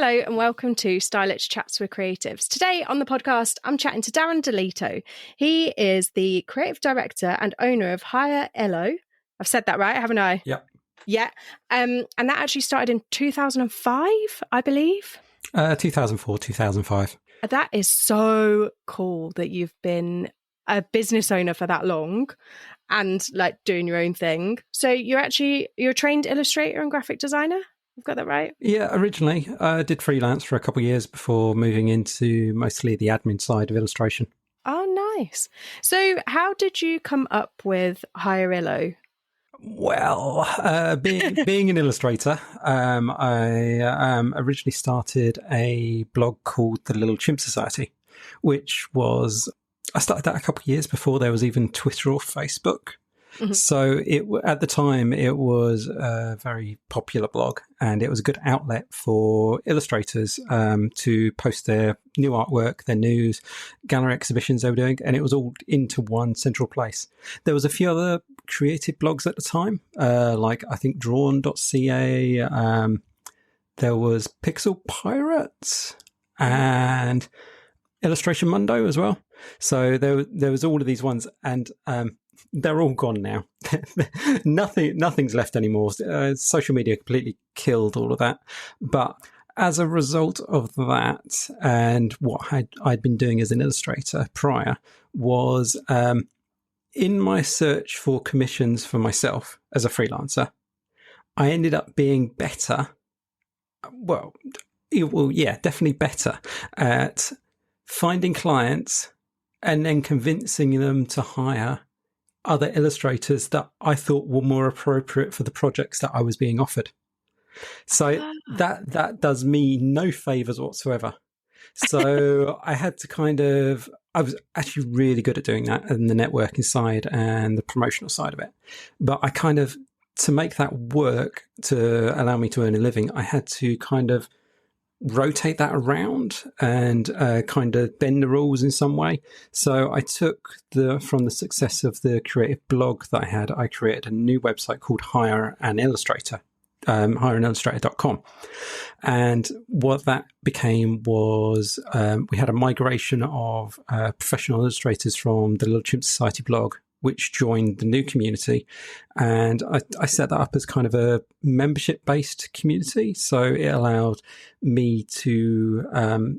Hello and welcome to Stylish Chats with Creatives. Today on the podcast, I'm chatting to Darren Dilieto. He is the creative director and owner of Hireillo. I've said that right, haven't I? Yep. Yeah. And that actually started in 2005, I believe. 2004, 2005. That is so cool that you've been a business owner for that long and like doing your own thing. So you're a trained illustrator and graphic designer? I've got that right? Yeah, originally I did freelance for a couple of years before moving into mostly the admin side of illustration. Oh, nice. So how did you come up with Hireillo? Well, being an illustrator, I originally started a blog called the Little Chimp Society, which I started that a couple of years before there was even Twitter or Facebook. Mm-hmm. So at the time, it was a very popular blog, and it was a good outlet for illustrators to post their new artwork, their news, gallery exhibitions they were doing, and it was all into one central place. There was a few other creative blogs at the time, like I think drawn.ca, there was Pixel Pirates, and Illustration Mundo as well. So there was all of these ones, and they're all gone now. Nothing's left anymore. Social media completely killed all of that. But as a result of that, and what I'd been doing as an illustrator prior, was in my search for commissions for myself as a freelancer, I ended up being better. Well, yeah, definitely better at finding clients and then convincing them to hire other illustrators that I thought were more appropriate for the projects that I was being offered. So that does me no favors whatsoever. So I had to I was actually really good at doing that in the networking side and the promotional side of it. But to make that work to allow me to earn a living, I had to rotate that around and bend the rules in some way. So I took from the success of the creative blog that I created a new website called Hire an Illustrator, hireanillustrator.com. And what that became was we had a migration of professional illustrators from the Little Chimp Society blog, which joined the new community. And I set that up as kind of a membership-based community. So it allowed me to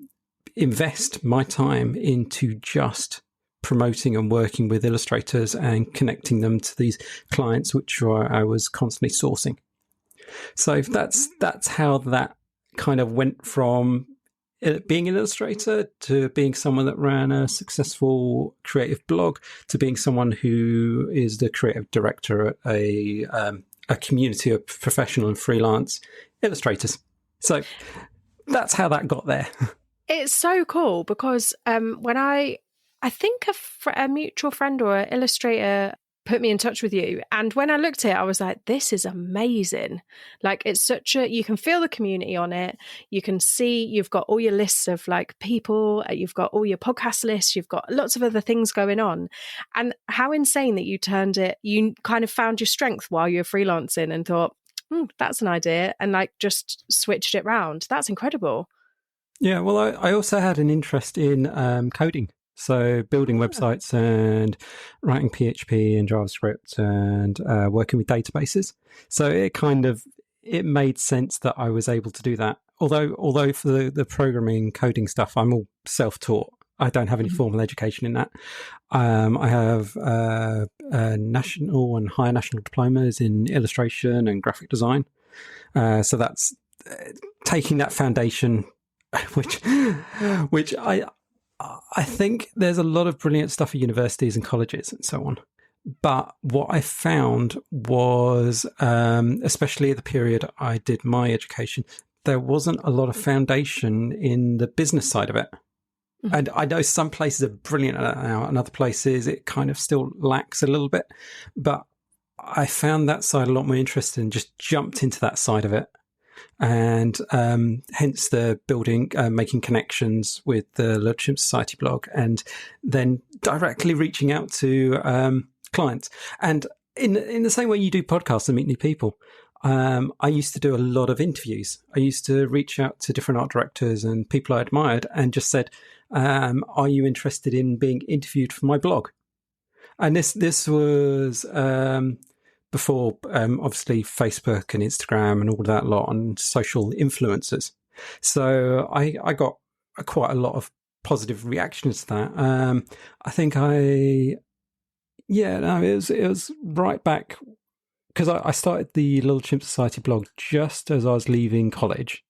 invest my time into just promoting and working with illustrators and connecting them to these clients, which I was constantly sourcing. So that's how that kind of went from being an illustrator to being someone that ran a successful creative blog to being someone who is the creative director at a community of professional and freelance illustrators. So that's how that got there. It's so cool because when I think a mutual friend or an illustrator put me in touch with you. And when I looked at it, I was like, this is amazing. Like it's you can feel the community on it. You can see you've got all your lists of like people, you've got all your podcast lists, you've got lots of other things going on. And how insane that you kind of found your strength while you're freelancing and thought, that's an idea. And like just switched it round. That's incredible. Yeah. Well, I also had an interest in coding. So building websites and writing PHP and JavaScript and working with databases. So it made sense that I was able to do that. Although for the programming coding stuff, I'm all self-taught. I don't have any formal education in that. I have national and higher national diplomas in illustration and graphic design. So that's taking that foundation, which I think there's a lot of brilliant stuff at universities and colleges and so on. But what I found was, especially at the period I did my education, there wasn't a lot of foundation in the business side of it. Mm-hmm. And I know some places are brilliant at that now, and other places it kind of still lacks a little bit. But I found that side a lot more interesting, just jumped into that side of it. And hence the making connections with the Little Chimp Society blog, and then directly reaching out to clients. And in the same way you do podcasts and meet new people, I used to do a lot of interviews. I used to reach out to different art directors and people I admired and just said, are you interested in being interviewed for my blog? And this was before, obviously, Facebook and Instagram and all that lot and social influencers. So I got quite a lot of positive reactions to that. I think it was right back because I started the Little Chimp Society blog just as I was leaving college.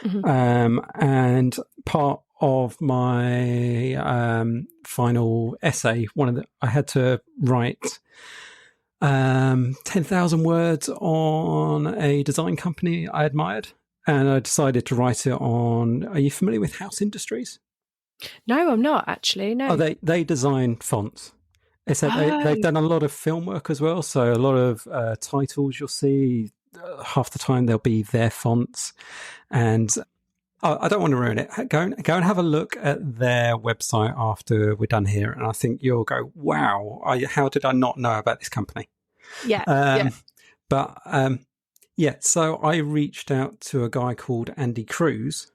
Mm-hmm. And part of my final essay, I had to write 10,000 words on a design company I admired, and I decided to write it on. Are you familiar with House Industries? No, I'm not actually. No. Oh, they design fonts. They've done a lot of film work as well, so a lot of titles you'll see. Half the time they'll be their fonts, and I don't want to ruin it. Go and have a look at their website after we're done here, and I think you'll go, wow, how did I not know about this company? Yeah. So I reached out to a guy called Andy Cruz,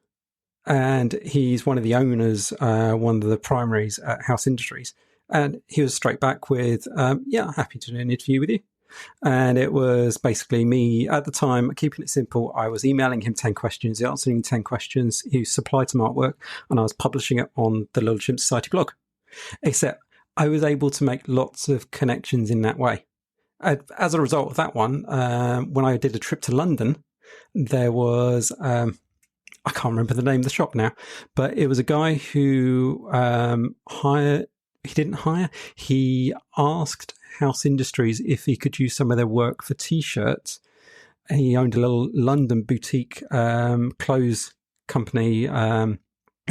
and he's one of the owners, one of the primaries at House Industries, and he was straight back with, happy to do an interview with you. And it was basically me at the time, keeping it simple. I was emailing him 10 questions, answering 10 questions. He supplied some artwork, and I was publishing it on the Little Chimp Society blog. Except I was able to make lots of connections in that way. As a result of that one, when I did a trip to London, there was, I can't remember the name of the shop now, but it was a guy who he asked House Industries if he could use some of their work for T-shirts. He owned a little London boutique clothes company in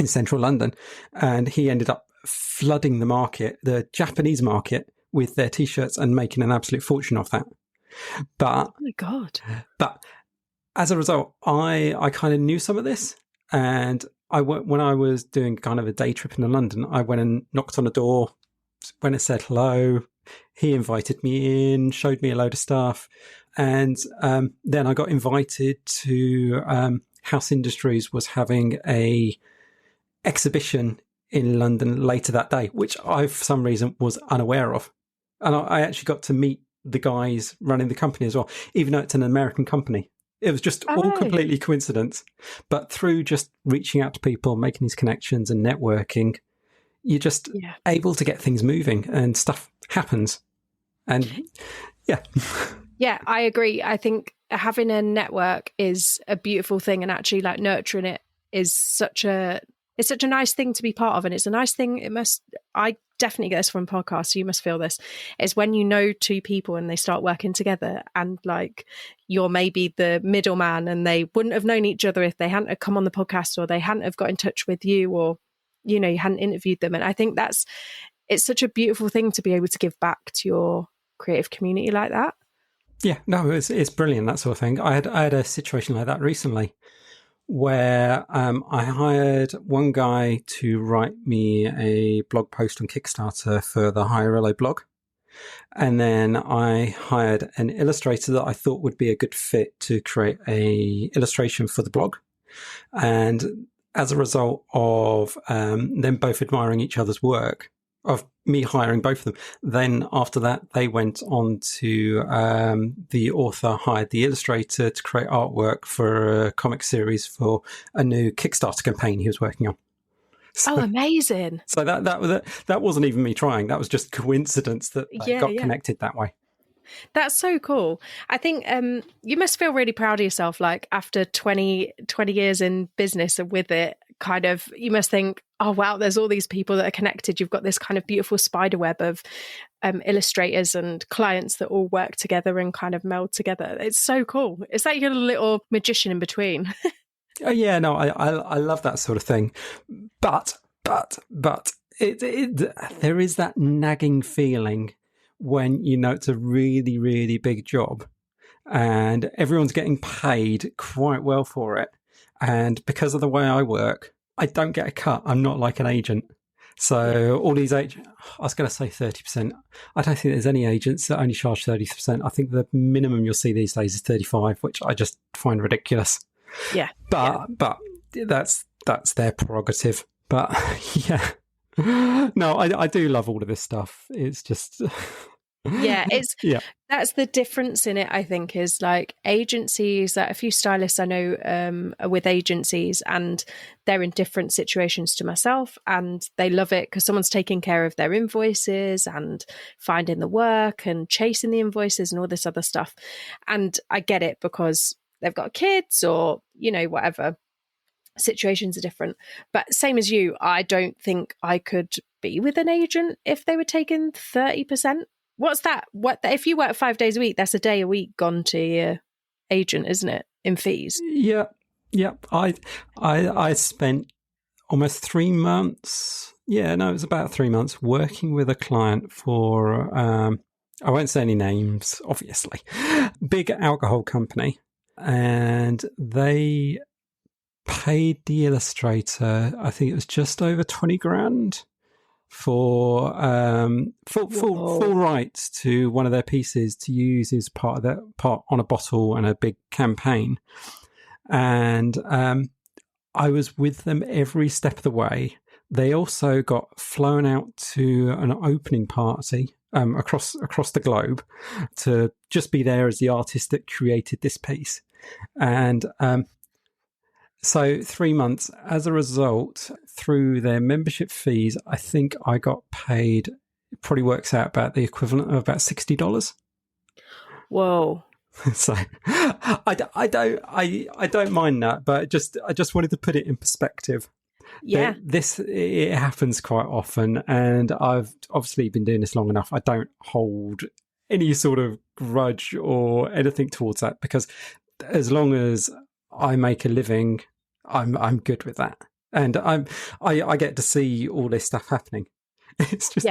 central London, and he ended up flooding the Japanese market, with their T-shirts and making an absolute fortune off that. But, oh my God. But as a result, I kind of knew some of this, and when I was doing kind of a day trip into London, I went and knocked on a door, went and said hello. He invited me in, showed me a load of stuff. And then I got invited to House Industries was having a exhibition in London later that day, which I, for some reason, was unaware of. And I actually got to meet the guys running the company as well, even though it's an American company. It was just all completely coincidence. But through just reaching out to people, making these connections and networking, you're just able to get things moving and stuff happens. And Yeah, I agree. I think having a network is a beautiful thing, and actually like nurturing it is such a nice thing to be part of. And it's a nice thing. I definitely get this from podcasts, so you must feel this, is when you know two people and they start working together, and like you're maybe the middleman, and they wouldn't have known each other if they hadn't have come on the podcast, or they hadn't have got in touch with you, or, you know, you hadn't interviewed them. And I think it's such a beautiful thing to be able to give back to your creative community like that. Yeah, no, it's brilliant, that sort of thing. I had a situation like that recently, where I hired one guy to write me a blog post on Kickstarter for the Hireillo blog. And then I hired an illustrator that I thought would be a good fit to create a illustration for the blog. And as a result of them both admiring each other's work, of me hiring both of them, then after that, they went on to the author hired the illustrator to create artwork for a comic series for a new Kickstarter campaign he was working on. So, amazing. So that wasn't even me trying. That was just coincidence that I got connected that way. That's so cool. I think you must feel really proud of yourself, like after 20 years in business and with it, kind of, you must think, oh, wow, there's all these people that are connected. You've got this kind of beautiful spider web of illustrators and clients that all work together and kind of meld together. It's so cool. It's like you're a little magician in between. Oh, yeah, no, I love that sort of thing. But there is that nagging feeling when you know it's a really, really big job and everyone's getting paid quite well for it. And because of the way I work, I don't get a cut. I'm not like an agent. So all these I was going to say 30%. I don't think there's any agents that only charge 30%. I think the minimum you'll see these days is 35%, which I just find ridiculous. Yeah. But that's their prerogative. But yeah. No, I do love all of this stuff. It's just that's the difference in it, I think, is like agencies, a few stylists I know are with agencies, and they're in different situations to myself, and they love it because someone's taking care of their invoices and finding the work and chasing the invoices and all this other stuff. And I get it because they've got kids or, whatever. Situations are different. But same as you, I don't think I could be with an agent if they were taking 30%. What's that? If you work 5 days a week, that's a day a week gone to your agent, isn't it? In fees. Yeah. I spent almost 3 months. Yeah, no, it was about 3 months working with a client for, I won't say any names, obviously, big alcohol company. And they paid the illustrator, I think it was just over 20 grand for full rights to one of their pieces to use as part on a bottle and a big campaign. And I was with them every step of the way. They also got flown out to an opening party across the globe to just be there as the artist that created this piece. And so 3 months, as a result, through their membership fees, I think I got paid, it probably works out about the equivalent of about $60. Whoa. So I don't mind that, but I just wanted to put it in perspective. Yeah. It happens quite often, and I've obviously been doing this long enough. I don't hold any sort of grudge or anything towards that, because as long as I make a living, I'm good with that, and I get to see all this stuff happening. It's just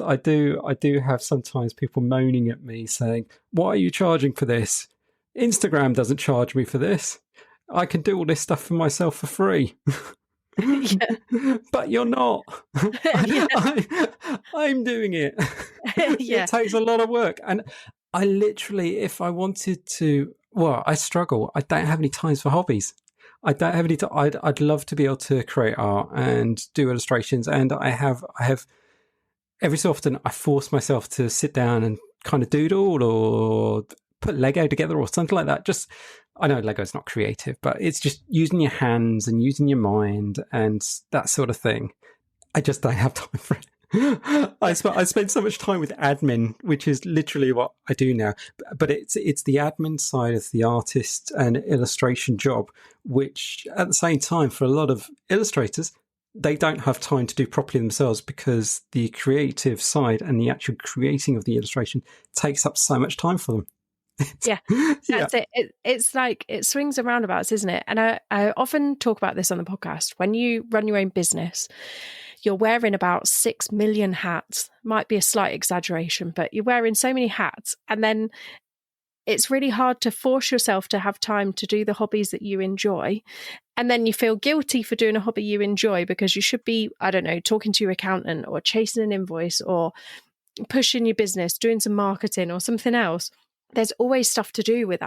I do have sometimes people moaning at me saying, "Why are you charging for this? Instagram doesn't charge me for this. I can do all this stuff for myself for free." But you're not. I'm doing it. It takes a lot of work, and I literally, if I wanted to, I struggle. I don't have any times for hobbies. I don't have any. I'd love to be able to create art and do illustrations, and I have every so often I force myself to sit down and kind of doodle or put Lego together or something like that. Just, I know Lego's not creative, but it's just using your hands and using your mind and that sort of thing. I just don't have time for it. I spend so much time with admin, which is literally what I do now. But it's the admin side of the artist and illustration job, which at the same time, for a lot of illustrators, they don't have time to do properly themselves, because the creative side and the actual creating of the illustration takes up so much time for them. That's it. It's like, it swings and roundabouts, isn't it? And I often talk about this on the podcast. When you run your own business, you're wearing about 6 million hats. Might be a slight exaggeration, but you're wearing so many hats. And then it's really hard to force yourself to have time to do the hobbies that you enjoy. And then you feel guilty for doing a hobby you enjoy, because you should be, I don't know, talking to your accountant or chasing an invoice or pushing your business, doing some marketing or something else. There's always stuff to do with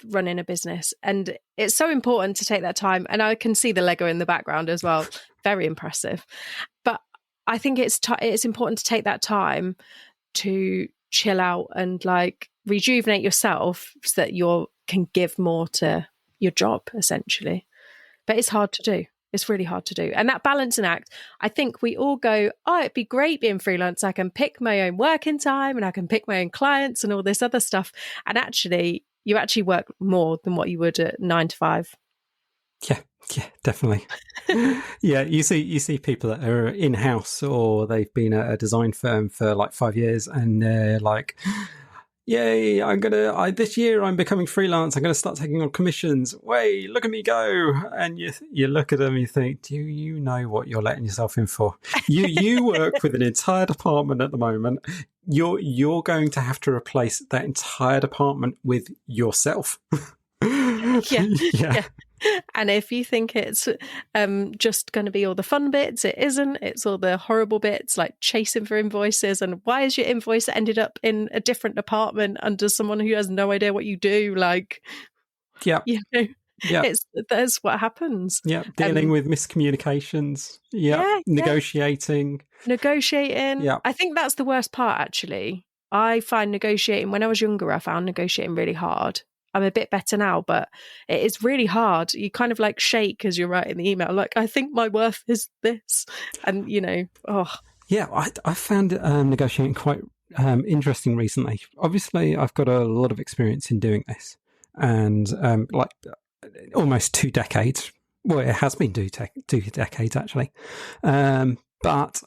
running a business, and it's so important to take that time. And I can see the Lego in the background as well. Very impressive. But I think it's important to take that time to chill out and like rejuvenate yourself so that you can give more to your job, essentially. But it's hard to do. It's really hard to do. And that balancing act, I think we all go, oh, it'd be great being freelance. I can pick my own working time and I can pick my own clients and all this other stuff. And actually, you actually work more than what you would at 9 to 5. Yeah, definitely. Yeah, you see people that are in-house, or they've been at a design firm for like 5 years, and they're like, yay, this year I'm becoming freelance. I'm going to start taking on commissions. Way, look at me go. And you look at them and you think, do you know what you're letting yourself in for? You work with an entire department at the moment. You're going to have to replace that entire department with yourself. Yeah. And if you think it's just going to be all the fun bits, it isn't. It's all the horrible bits, like chasing for invoices. And why is your invoice ended up in a different department under someone who has no idea what you do? Like, Yeah. Yeah. That's what happens. Yeah. Dealing with miscommunications. Yeah. Yeah. Negotiating. Yeah. I think that's the worst part, actually. I find negotiating, when I was younger, I found negotiating really hard. I'm a bit better now, but it is really hard. You kind of like shake as you're writing the email. Like, I think my worth is this. And, Yeah, I found negotiating quite interesting recently. Obviously, I've got a lot of experience in doing this, and almost 2 decades. Well, it has been 2 decades, actually. But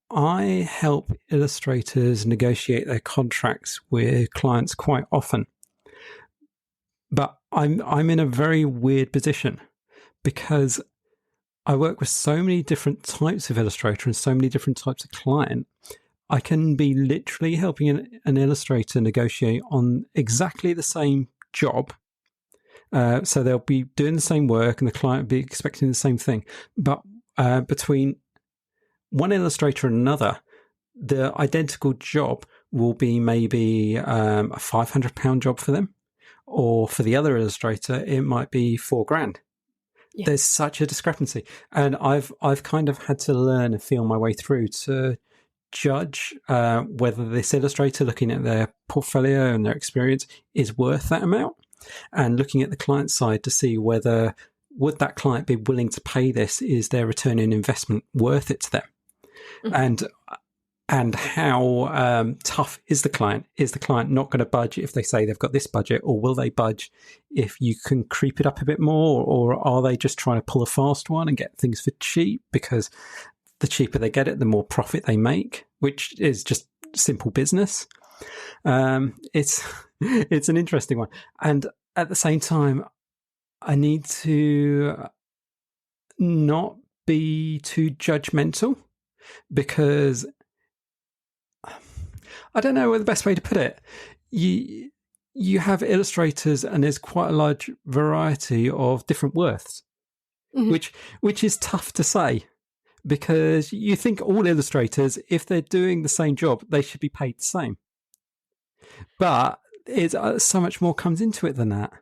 I help illustrators negotiate their contracts with clients quite often. But I'm in a very weird position because I work with so many different types of illustrator and so many different types of client. I can be literally helping an illustrator negotiate on exactly the same job. So they'll be doing the same work and the client will be expecting the same thing. But between one illustrator and another, the identical job will be maybe a £500 job for them. Or for the other illustrator, it might be $4,000. Yeah. There's such a discrepancy. And I've kind of had to learn and feel my way through to judge whether this illustrator, looking at their portfolio and their experience, is worth that amount. And looking at the client side to see whether would that client be willing to pay this? Is their return on investment worth it to them? Mm-hmm. And how tough is the client? Is the client not going to budge if they say they've got this budget, or will they budge if you can creep it up a bit more, or are they just trying to pull a fast one and get things for cheap? Because the cheaper they get it, the more profit they make, which is just simple business. It's an interesting one. And at the same time, I need to not be too judgmental, because I don't know the best way to put it. You have illustrators, and there's quite a large variety of different worths, mm-hmm. which is tough to say, because you think all illustrators, if they're doing the same job, they should be paid the same. But it's so much more comes into it than that.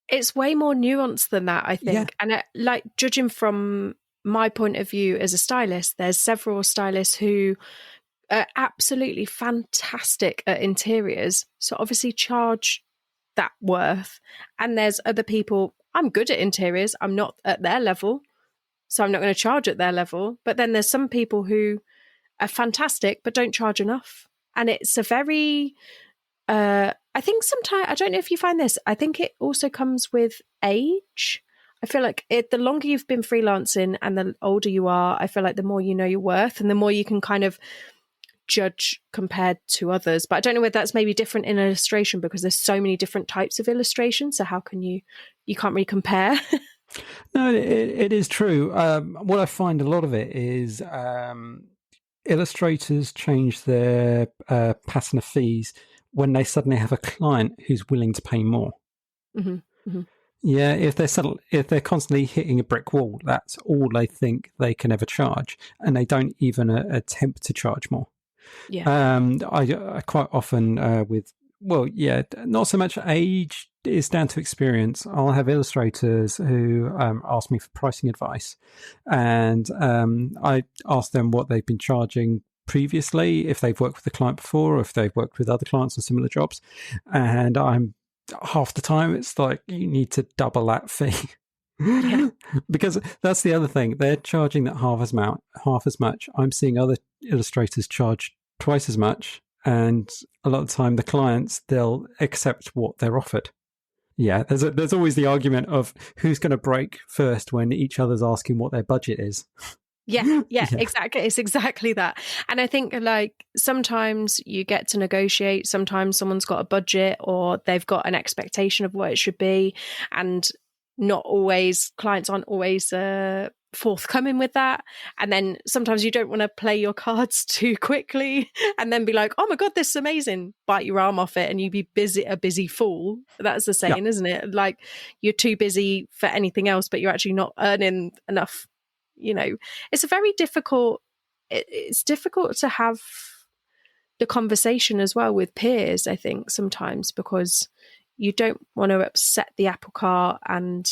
It's way more nuanced than that, I think. Yeah. And judging from my point of view as a stylist, there's several stylists who are absolutely fantastic at interiors, so obviously charge that worth. And there's other people, I'm good at interiors, I'm not at their level, so I'm not going to charge at their level. But then there's some people who are fantastic but don't charge enough. And it's a very I think sometimes, I don't know if you find this, I think it also comes with age. I feel like the longer you've been freelancing and the older you are, I feel like the more you know your worth and the more you can kind of judge compared to others. But I don't know whether that's maybe different in illustration, because there's so many different types of illustration. So how can you can't really compare. No, it is true. What I find a lot of it is illustrators change their pattern of fees when they suddenly have a client who's willing to pay more. Mm-hmm. Mm-hmm. Yeah, if they're constantly hitting a brick wall, that's all they think they can ever charge, and they don't even attempt to charge more. Yeah. I quite often not so much age is down to experience. I'll have illustrators who ask me for pricing advice, and I ask them what they've been charging previously, if they've worked with the client before, or if they've worked with other clients on similar jobs. And I'm half the time it's like, you need to double that fee. Yeah. Because that's the other thing, they're charging that half as much. I'm seeing other illustrators charge twice as much, and a lot of the time the clients, they'll accept what they're offered. Yeah, there's always the argument of who's going to break first when each other's asking what their budget is. Yeah, exactly. It's exactly that. And I think sometimes you get to negotiate. Sometimes someone's got a budget, or they've got an expectation of what it should be. And not always, clients aren't always forthcoming with that. And then sometimes you don't want to play your cards too quickly and then be like, oh my God, this is amazing. Bite your arm off it and you be a busy fool. That's the Yeah. saying, isn't it? Like you're too busy for anything else, but you're actually not earning enough. It's a very difficult, it's difficult to have the conversation as well with peers, I think, sometimes, because you don't want to upset the apple cart and,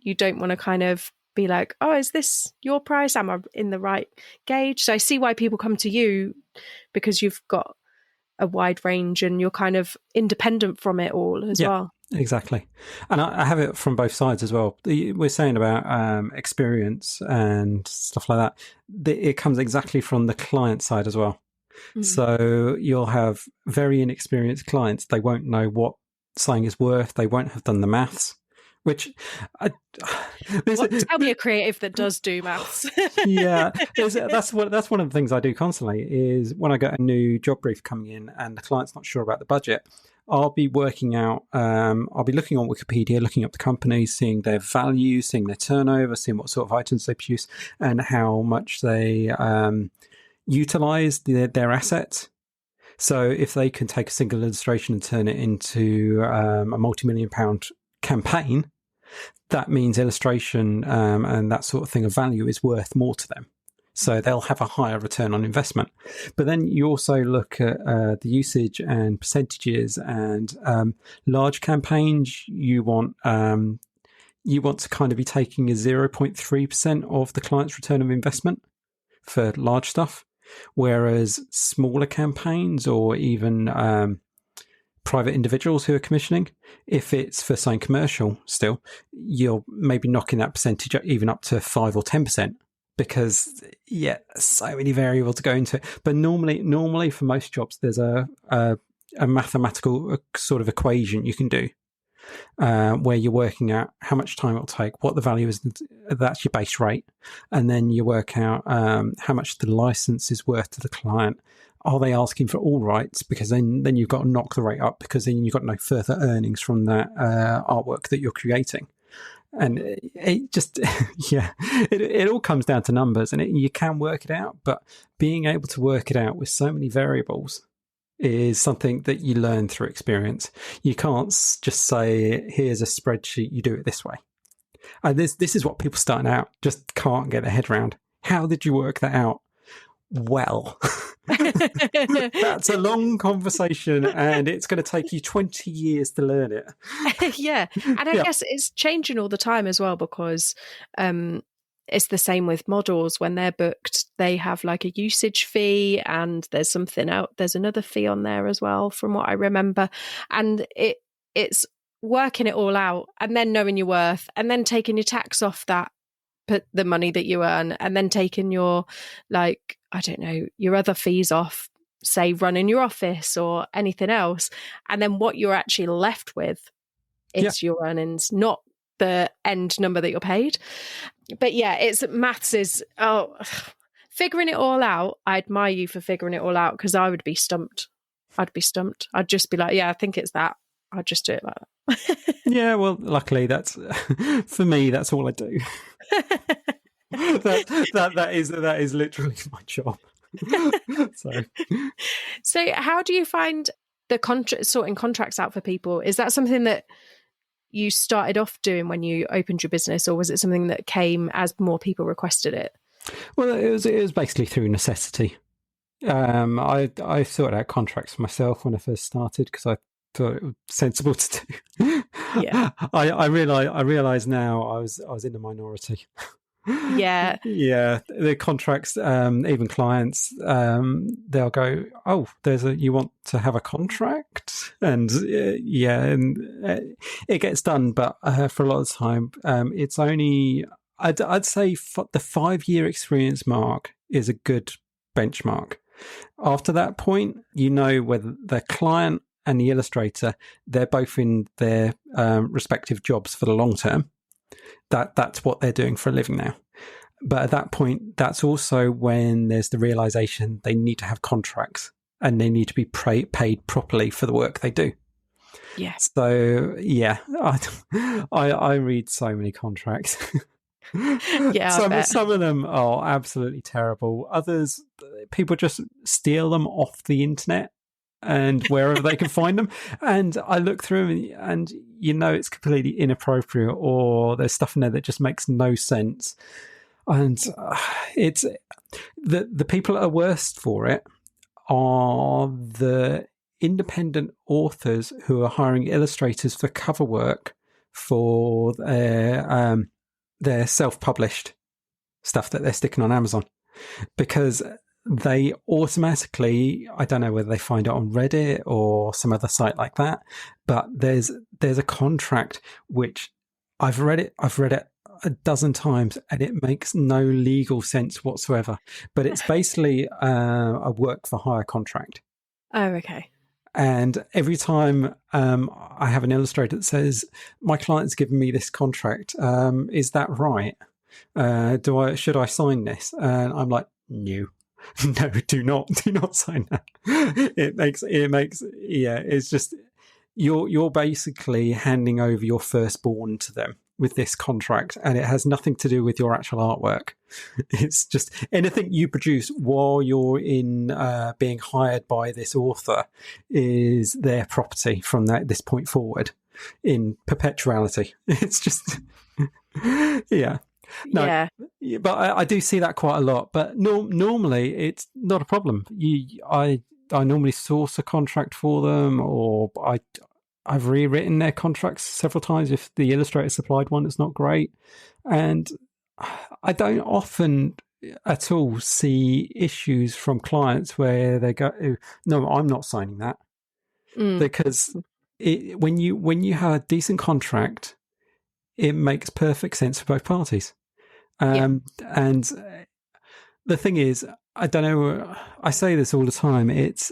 you don't want to kind of be like, oh, is this your price? Am I in the right gauge? So I see why people come to you, because you've got a wide range and you're kind of independent from it all as well. Exactly. And I have it from both sides as well. We're saying about experience and stuff like that. It comes exactly from the client side as well. So you'll have very inexperienced clients. They won't know what something is worth. They won't have done the maths. Which tell me a creative that does do maths. Yeah, that's one of the things I do constantly. Is when I get a new job brief coming in and the client's not sure about the budget, I'll be working out. I'll be looking on Wikipedia, looking up the companies, seeing their value, seeing their turnover, seeing what sort of items they produce, and how much they utilize their assets. So if they can take a single illustration and turn it into a multi-million-pound campaign, that means illustration and that sort of thing of value is worth more to them. So they'll have a higher return on investment. But then you also look at the usage and percentages, and large campaigns, you want to kind of be taking a 0.3% of the client's return of investment for large stuff, whereas smaller campaigns or even private individuals who are commissioning, if it's for something commercial still, you're maybe knocking that percentage even up to 5 or 10%, because so many variables to go into it. But normally for most jobs, there's a mathematical sort of equation you can do where you're working out how much time it'll take, what the value is, that's your base rate, and then you work out how much the license is worth to the client. Are they asking for all rights? Because then you've got to knock the rate up, because then you've got no further earnings from that artwork that you're creating. And it just, it all comes down to numbers, and you can work it out. But being able to work it out with so many variables is something that you learn through experience. You can't just say, here's a spreadsheet, you do it this way. And this is what people starting out just can't get their head around. How did you work that out? Well, that's a long conversation, and it's going to take you 20 years to learn it. Yeah. And I guess it's changing all the time as well, because it's the same with models. When they're booked, they have like a usage fee, and there's something out. There's another fee on there as well, from what I remember. And it's working it all out, and then knowing your worth, and then taking your tax off that, put the money that you earn, and then taking your, like, I don't know, your other fees off, say running your office or anything else. And then what you're actually left with is your earnings, not the end number that you're paid. But maths is, figuring it all out. I admire you for figuring it all out, because I would be stumped. I'd just be like, I think it's that. I'd just do it like that. Yeah, well, luckily that's for me. That's all I do. that is literally my job. So how do you find the sorting contracts out for people? Is that something that you started off doing when you opened your business, or was it something that came as more people requested it? Well, it was basically through necessity. I sorted out contracts for myself when I first started, because I thought it was sensible to do. Yeah. I realize now I was in the minority. Yeah. Yeah. The contracts, even clients, they'll go, oh, you want to have a contract? And it gets done. But for a lot of the time, it's only, I'd say the 5-year experience mark is a good benchmark. After that point, you know whether the client and the illustrator, they're both in their respective jobs for the long term. That's what they're doing for a living now. But at that point, that's also when there's the realization they need to have contracts, and they need to be paid properly for the work they do. Yeah. So I read so many contracts. Yeah, I bet. Some of them are absolutely terrible. Others, people just steal them off the internet and wherever they can find them. And I look through them, and it's completely inappropriate, or there's stuff in there that just makes no sense. And it's the people that are worst for it are the independent authors who are hiring illustrators for cover work for their self-published stuff that they're sticking on Amazon, because they automatically, I don't know whether they find it on Reddit or some other site like that, but there's a contract which I've read it a dozen times, and it makes no legal sense whatsoever. But it's basically a work for hire contract. Oh, okay. And every time I have an illustrator that says, my client's given me this contract, is that right? Should I sign this? And I'm like, no, do not sign that. It makes, it's just, you're basically handing over your firstborn to them with this contract, and it has nothing to do with your actual artwork. It's just anything you produce while you're in being hired by this author is their property from this point forward in perpetuality. It's just, yeah. No, Yeah. but I do see that quite a lot. But normally it's not a problem. I normally source a contract for them, or I've rewritten their contracts several times if the illustrator supplied one that's not great. And I don't often at all see issues from clients where they go, no, I'm not signing that. Because when you have a decent contract, it makes perfect sense for both parties. And the thing is, I don't know, I say this all the time, it's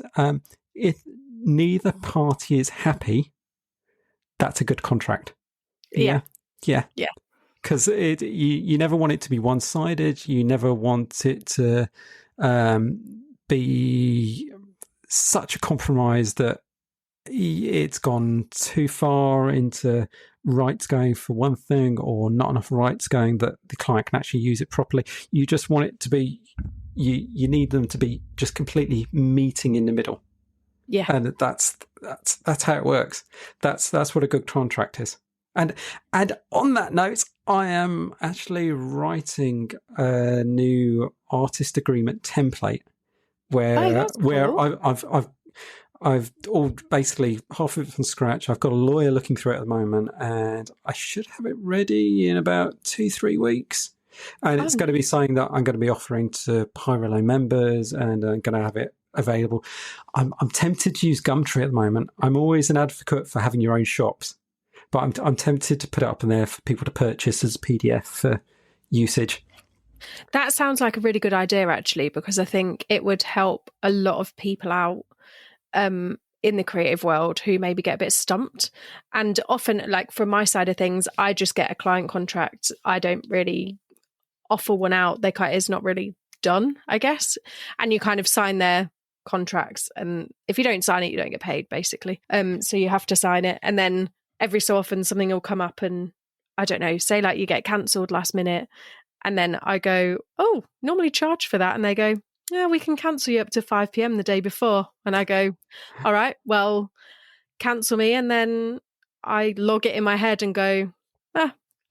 if neither party is happy, that's a good contract. Yeah. Because you never want it to be one-sided. You never want it to be such a compromise that it's gone too far into rights going for one thing, or not enough rights going that the client can actually use it properly. You just want it to be, you need them to be just completely meeting in the middle. Yeah. And that's how it works. That's what a good contract is. And on that note, I am actually writing a new artist agreement template where cool. I've all basically half of it from scratch. I've got a lawyer looking through it at the moment, and I should have it ready in about 2-3 weeks. And it's going to be something that I'm going to be offering to Hireillo members, and I'm going to have it available. I'm tempted to use Gumtree at the moment. I'm always an advocate for having your own shops, but I'm tempted to put it up in there for people to purchase as a PDF for usage. That sounds like a really good idea, actually, because I think it would help a lot of people out in the creative world who maybe get a bit stumped. And often, like from my side of things, I just get a client contract. I don't really offer one out. It's not really done, I guess. And you kind of sign their contracts, and if you don't sign it, you don't get paid, basically. So you have to sign it, and then every so often something will come up, and I don't know, say like you get cancelled last minute, and then I go, oh, normally charge for that, and they go, yeah, we can cancel you up to 5 p.m. the day before. And I go, all right, well, cancel me. And then I log it in my head and go,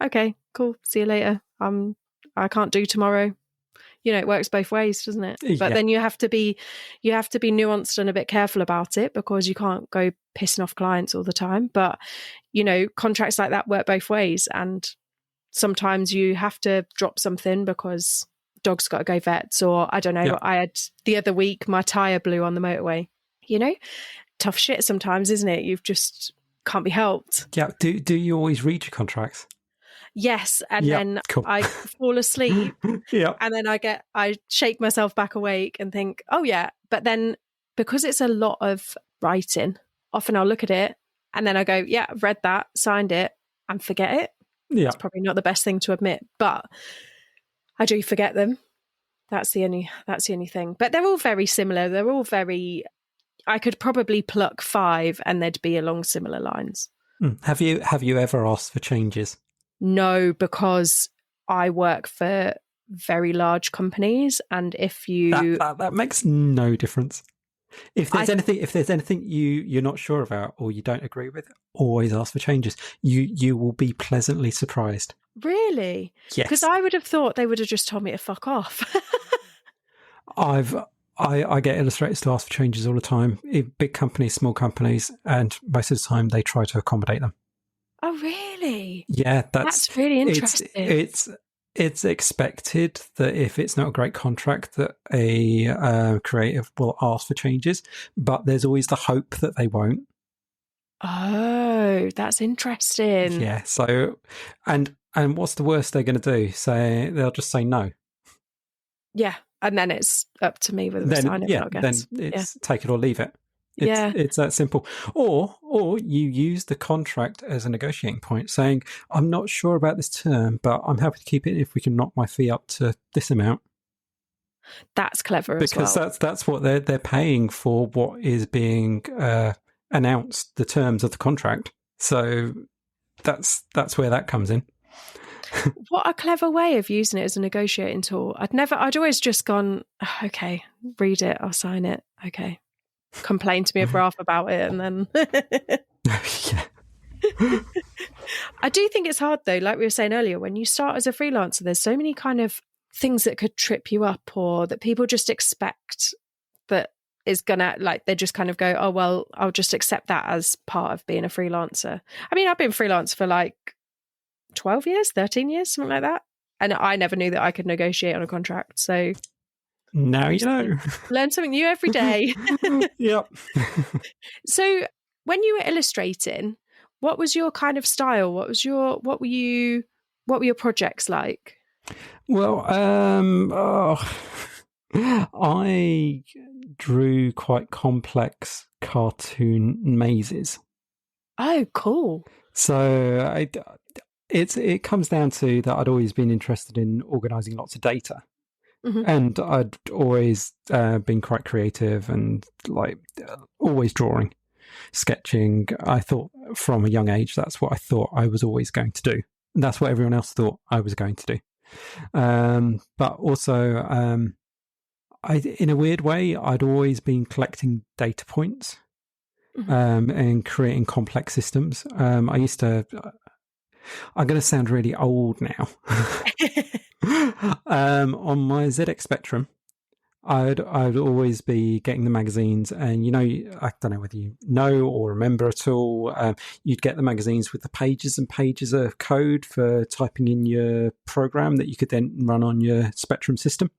okay, cool, see you later. I can't do tomorrow. It works both ways, doesn't it? Yeah. But then you have to be nuanced and a bit careful about it, because you can't go pissing off clients all the time. But, contracts like that work both ways. And sometimes you have to drop something because dog's got to go vets, or I don't know. Yeah. I had the other week, my tire blew on the motorway. Tough shit sometimes, isn't it? You've just can't be helped. Yeah. Do you always read your contracts? Yes, and then cool. I fall asleep, and then I shake myself back awake and think, oh yeah. But then because it's a lot of writing, often I'll look at it and then I go, yeah, I've read that, signed it, and forget it. Yeah, it's probably not the best thing to admit, but I do forget them. That's the only thing. But they're all very similar. They're all very. I could probably pluck 5, and they'd be along similar lines. Have you ever asked for changes? No, because Yeah. I work for very large companies, and if you, That makes no difference. If there's I anything you're not sure about or you don't agree with, always ask for changes. You will be pleasantly surprised. really, because Yes. I would have thought they would have just told me to fuck off. I get illustrators to ask for changes all the time, in big companies, small companies, and most of the time they try to accommodate them. Oh, really? Yeah, That's really interesting. it's expected that if it's not a great contract, that a creative will ask for changes, but there's always the hope that they won't. Oh, that's interesting. Yeah. So, and what's the worst they're going to do? They'll just say no. Yeah, and then it's up to me whether I sign it or not, I guess. Then it's take it or leave it. Yeah. It's that simple. Or you use the contract as a negotiating point, saying, I'm not sure about this term, but I'm happy to keep it if we can knock my fee up to this amount. That's clever as well. Because that's what they're paying for, what is being announced, the terms of the contract. So that's where that comes in. What a clever way of using it as a negotiating tool. I'd always just gone, okay, read it, I'll sign it. Okay. Complain to me a breath about it, and then Yeah. I do think it's hard though, like we were saying earlier, when you start as a freelancer, there's so many kind of things that could trip you up, or that people just expect that is gonna, like, they just kind of go, oh well, I'll just accept that as part of being a freelancer. I mean, I've been freelance for like 12 years, 13 years, something like that, and I never knew that I could negotiate on a contract. So now you know. Learn something new every day. Yep. So when you were illustrating, what was your kind of style? What were your projects like? Well, I drew quite complex cartoon mazes. Oh, cool. So it comes down to that I'd always been interested in organising lots of data. Mm-hmm. And I'd always been quite creative and always drawing, sketching. I thought from a young age that's what I thought I was always going to do. And that's what everyone else thought I was going to do. But also, in a weird way, I'd always been collecting data points and creating complex systems. I'm going to sound really old now. On my ZX Spectrum, I'd always be getting the magazines, and I don't know whether you know or remember at all. You'd get the magazines with the pages and pages of code for typing in your program that you could then run on your Spectrum system.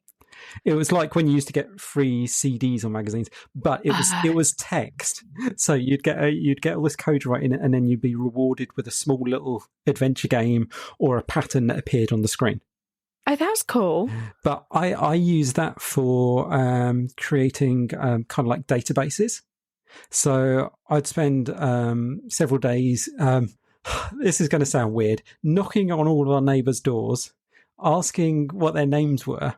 It was like when you used to get free CDs on magazines, but it was text. So you'd get all this code right in it, and then you'd be rewarded with a small little adventure game or a pattern that appeared on the screen. Oh, that's cool. But I use that for creating kind of like databases. So I'd spend several days, this is going to sound weird, knocking on all of our neighbours' doors, asking what their names were,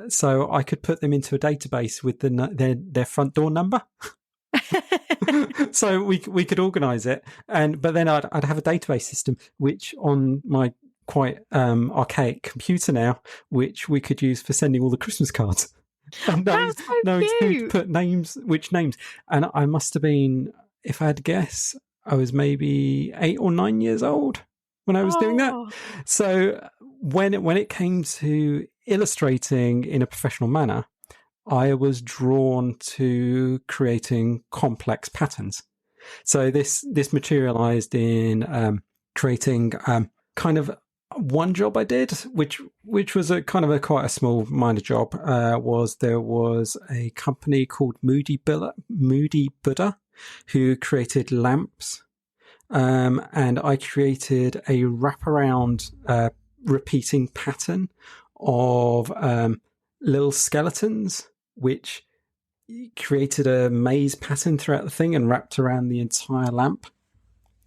so I could put them into a database with their front door number. So we could organise it, but then I'd have a database system which on my quite archaic computer now, which we could use for sending all the Christmas cards. And That's so who cute. to put which names. And I must have been, if I had to guess, I was maybe 8 or 9 years old when I was doing that. So when it came to illustrating in a professional manner, I was drawn to creating complex patterns. So this materialized in creating kind of one job I did, which was a kind of a quite a small minor job. There was a company called Moody Buddha who created lamps, and I created a wraparound repeating pattern of little skeletons, which created a maze pattern throughout the thing and wrapped around the entire lamp.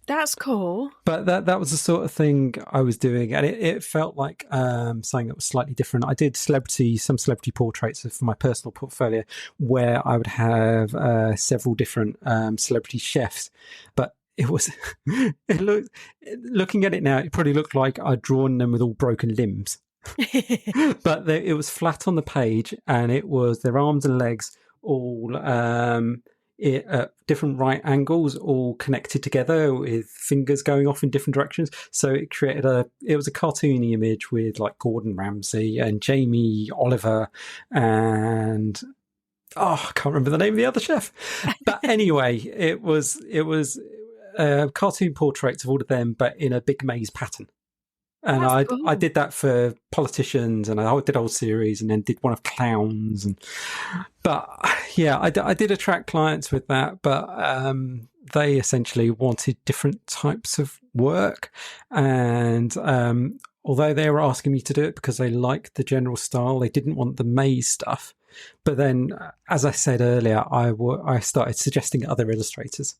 That's cool. But that was the sort of thing I was doing, and it felt like something that was slightly different. I did some celebrity portraits for my personal portfolio, where I would have several different celebrity chefs. But it was, it looked, looking at it now, it probably looked like I'd drawn them with all broken limbs. But it was flat on the page, and it was their arms and legs all at different right angles, all connected together with fingers going off in different directions. So it created it was a cartoony image with like Gordon Ramsay and Jamie Oliver and I can't remember the name of the other chef. But anyway, it was cartoon portraits of all of them, but in a big maze pattern. And I did that for politicians, and I did a whole series, and then did one of clowns. But yeah, I did attract clients with that, but they essentially wanted different types of work. And although they were asking me to do it because they liked the general style, they didn't want the maze stuff. But then, as I said earlier, I started suggesting other illustrators.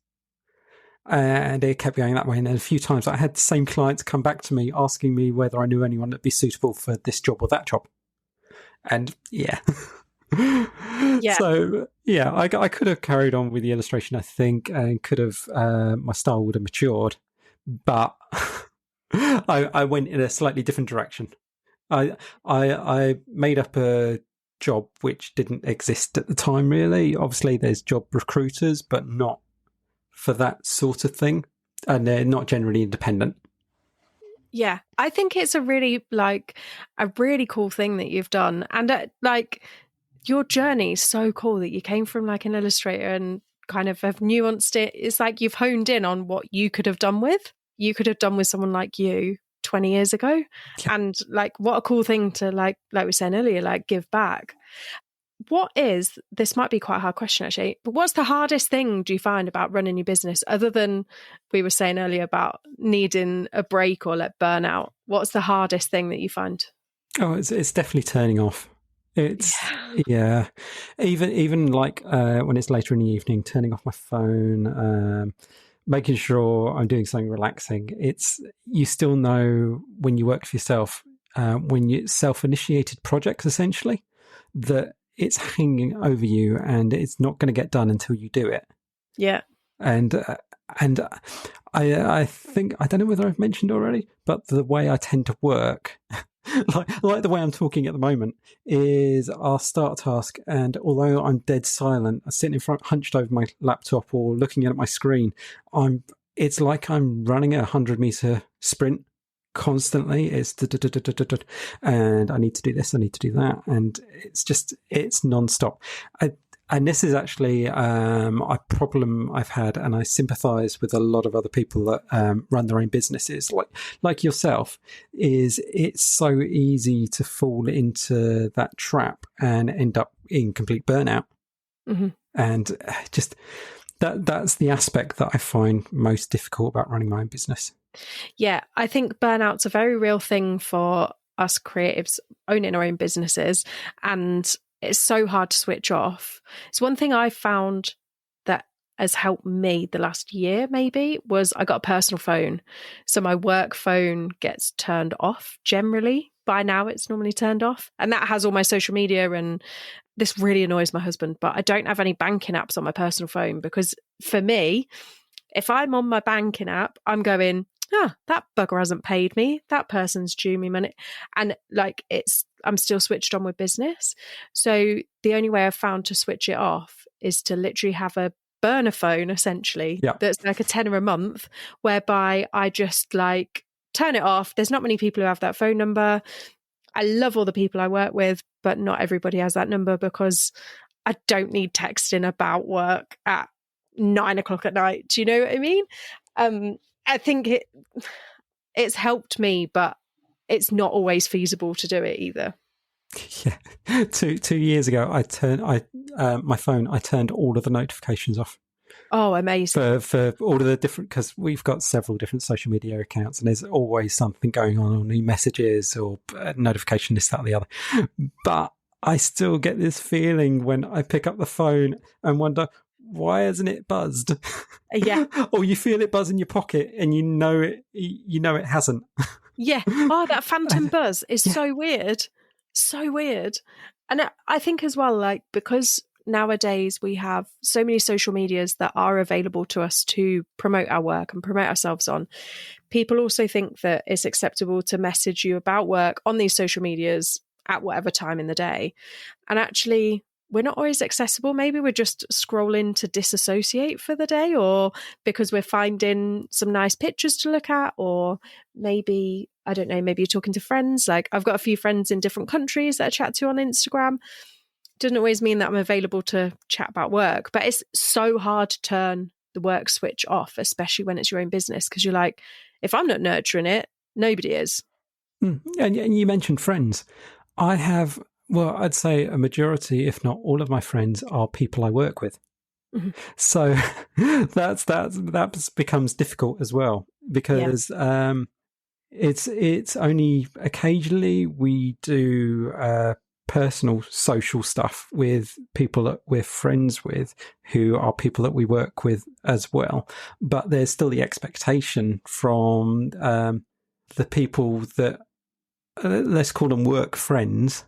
And it kept going that way. And then a few times I had the same clients come back to me asking me whether I knew anyone that'd be suitable for this job or that job. And yeah. So yeah, I could have carried on with the illustration, I think, and could have, my style would have matured. But I went in a slightly different direction. I made up a job which didn't exist at the time, really. Obviously, there's job recruiters, but not for that sort of thing, and they're not generally independent. Yeah, I think it's a really cool thing that you've done, and your journey is so cool that you came from like an illustrator and kind of have nuanced it. It's like you've honed in on what you could have done with someone like you 20 years ago. Yeah. And like, what a cool thing to like we were saying earlier, like give back. This might be quite a hard question actually, but what's the hardest thing do you find about running your business, other than we were saying earlier about needing a break or like burnout? What's the hardest thing that you find? Oh, it's definitely turning off. It's yeah. Even like when it's later in the evening, turning off my phone, making sure I'm doing something relaxing. You still know when you work for yourself, when you self-initiated projects essentially, that it's hanging over you and it's not going to get done until you do it. Yeah. And I think, I don't know whether I've mentioned already, but the way I tend to work, like the way I'm talking at the moment, is I'll start a task, and although I'm dead silent, I'm sitting in front, hunched over my laptop or looking at my screen, it's like I'm running a 100-meter sprint. Constantly, it's and I need to do this, I need to do that, and it's non-stop. And this is actually a problem I've had, and I sympathise with a lot of other people that run their own businesses, like yourself. Is it's so easy to fall into that trap and end up in complete burnout, and just that's the aspect that I find most difficult about running my own business. Yeah, I think burnout's a very real thing for us creatives owning our own businesses, and it's so hard to switch off. It's one thing I found that has helped me the last year maybe was I got a personal phone. So my work phone gets turned off generally. By now it's normally turned off, and that has all my social media, and this really annoys my husband, but I don't have any banking apps on my personal phone, because for me, if I'm on my banking app, I'm going, that bugger hasn't paid me, that person's due me money, and like I'm still switched on with business. So the only way I've found to switch it off is to literally have a burner phone essentially, that's like a tenner a month, whereby I just like turn it off. There's not many people who have that phone number. I love all the people I work with, but not everybody has that number, because I don't need texting about work at 9 o'clock at night. Do you know what I mean? I think it's helped me, but it's not always feasible to do it either. Yeah, 2 years ago, I turned all of the notifications off. Oh, amazing! For all of the different, because we've got several different social media accounts, and there's always something going on new messages or notification, this, that, or the other. But I still get this feeling when I pick up the phone and wonder, why hasn't it buzzed? Yeah. Or you feel it buzz in your pocket and you know it hasn't. Yeah. Oh, that phantom buzz is so weird. So weird. And I think as well, like, because nowadays we have so many social medias that are available to us to promote our work and promote ourselves on. People also think that it's acceptable to message you about work on these social medias at whatever time in the day. And actually, we're not always accessible. Maybe we're just scrolling to disassociate for the day, or because we're finding some nice pictures to look at, or maybe, I don't know, maybe you're talking to friends. Like, I've got a few friends in different countries that I chat to on Instagram. Doesn't always mean that I'm available to chat about work, but it's so hard to turn the work switch off, especially when it's your own business, because you're like, if I'm not nurturing it, nobody is. And you mentioned friends. I have, well, I'd say a majority, if not all of my friends are people I work with. Mm-hmm. So that becomes difficult as well, because it's only occasionally we do personal social stuff with people that we're friends with who are people that we work with as well. But there's still the expectation from the people that, let's call them work friends,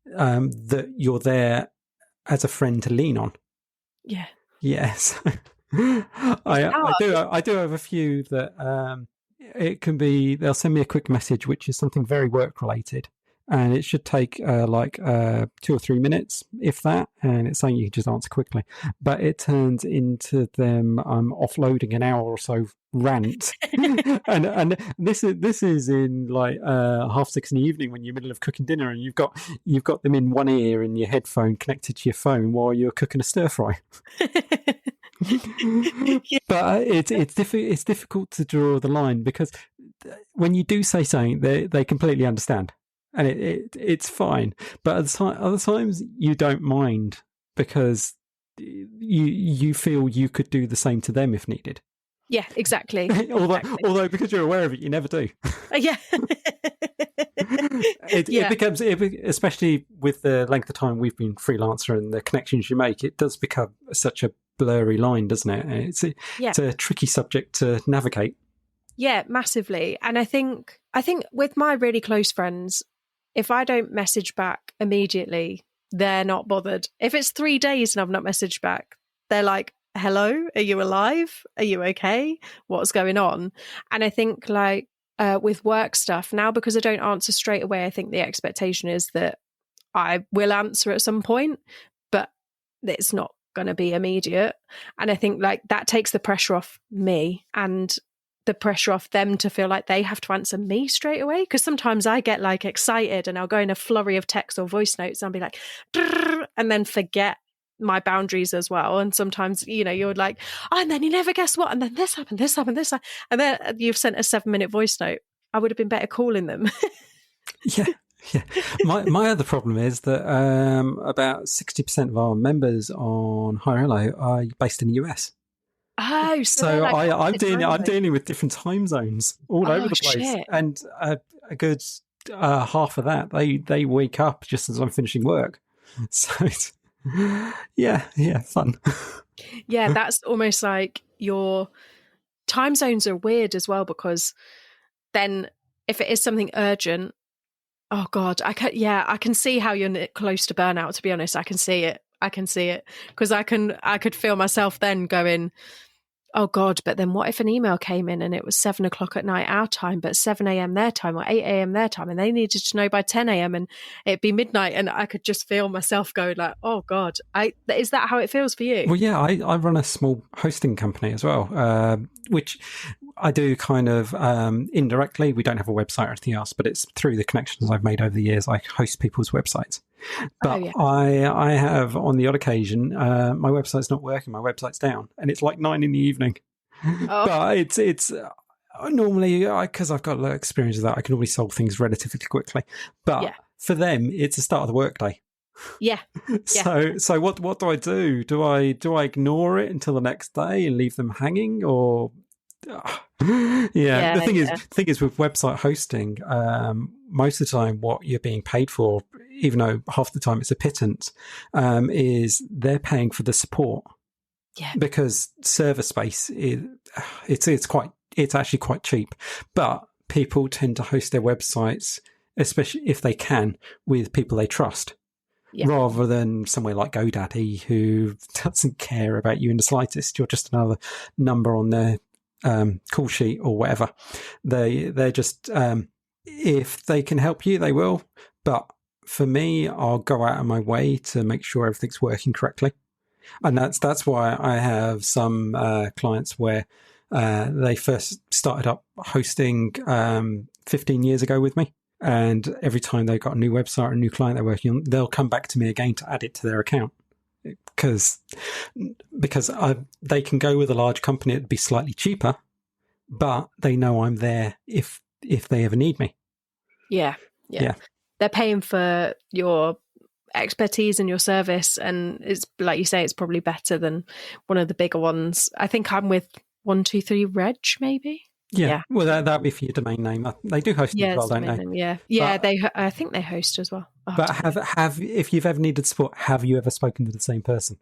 that you're there as a friend to lean on. Yeah. Yes. I do have a few that it can be, they'll send me a quick message, which is something very work related. And it should take 2 or 3 minutes, if that, and it's something you can just answer quickly. But it turns into them offloading an hour or so rant, and this is in like 6:30 in the evening when you're in the middle of cooking dinner, and you've got them in one ear and your headphone connected to your phone while you're cooking a stir fry. But it's difficult to draw the line, because when you do say something, they completely understand. And it's fine, but other times you don't mind, because you feel you could do the same to them if needed. Yeah, exactly. although because you're aware of it, you never do. Yeah. It becomes, especially with the length of time we've been freelancer and the connections you make, it does become such a blurry line, doesn't it? It's a tricky subject to navigate. Yeah, massively. And I think with my really close friends, if I don't message back immediately, they're not bothered. If it's 3 days and I've not messaged back, they're like, hello, are you alive? Are you okay? What's going on? And I think with work stuff now, because I don't answer straight away, I think the expectation is that I will answer at some point, but it's not going to be immediate. And I think that takes the pressure off me, and the pressure off them to feel like they have to answer me straight away. Because sometimes I get excited and I'll go in a flurry of text or voice notes and I'll be like, and then forget my boundaries as well. And sometimes, you're like, oh, and then you never guess what, and then this happened, and then you've sent a 7-minute voice note. I would have been better calling them. Yeah. My other problem is that about 60% of our members on Hireillo are based in the US. Oh, so I'm dealing with different time zones all over the place, shit. And a good half of that they wake up just as I'm finishing work. So it's fun. Yeah, that's almost like your time zones are weird as well, because then if it is something urgent, oh God, I can see how you're close to burnout, to be honest. I can see it because I could feel myself then going, oh God, but then what if an email came in and it was 7 o'clock at night our time, but 7 a.m. their time or 8 a.m. their time, and they needed to know by 10 a.m. and it'd be midnight, and I could just feel myself going like, oh God, is that how it feels for you? Well, yeah, I run a small hosting company as well, which I do kind of indirectly. We don't have a website or anything else, but it's through the connections I've made over the years. I host people's websites. But I have, on the odd occasion, my website's not working, my website's down, and it's like 9 p.m. But it's normally, because I've got a lot of experience with that, I can always solve things relatively quickly. But for them, it's the start of the workday. Yeah. So what do I do? Do I ignore it until the next day and leave them hanging, or? The thing is with website hosting, most of the time what you're being paid for, even though half the time it's a pittance, is they're paying for the support. Yeah. Because server space it's actually quite cheap, but people tend to host their websites, especially if they can, with people they trust. rather than somewhere like GoDaddy who doesn't care about you in the slightest. You're just another number on their call sheet or whatever. They're just if they can help you, they will. But for me, I'll go out of my way to make sure everything's working correctly. And that's why I have some clients where they first started up hosting 15 years ago with me. And every time they've got a new website or a new client they're working on, they'll come back to me again to add it to their account. Because they can go with a large company, it'd be slightly cheaper, but they know I'm there if they ever need me. Yeah. They're paying for your expertise and your service, and it's like you say, it's probably better than one of the bigger ones. I think I'm with 123 Reg, maybe. Yeah. Well, that'd be for your domain name. They do host as well, don't they? Name, yeah. But, I think they host as well. But have if you've ever needed support, have you ever spoken to the same person?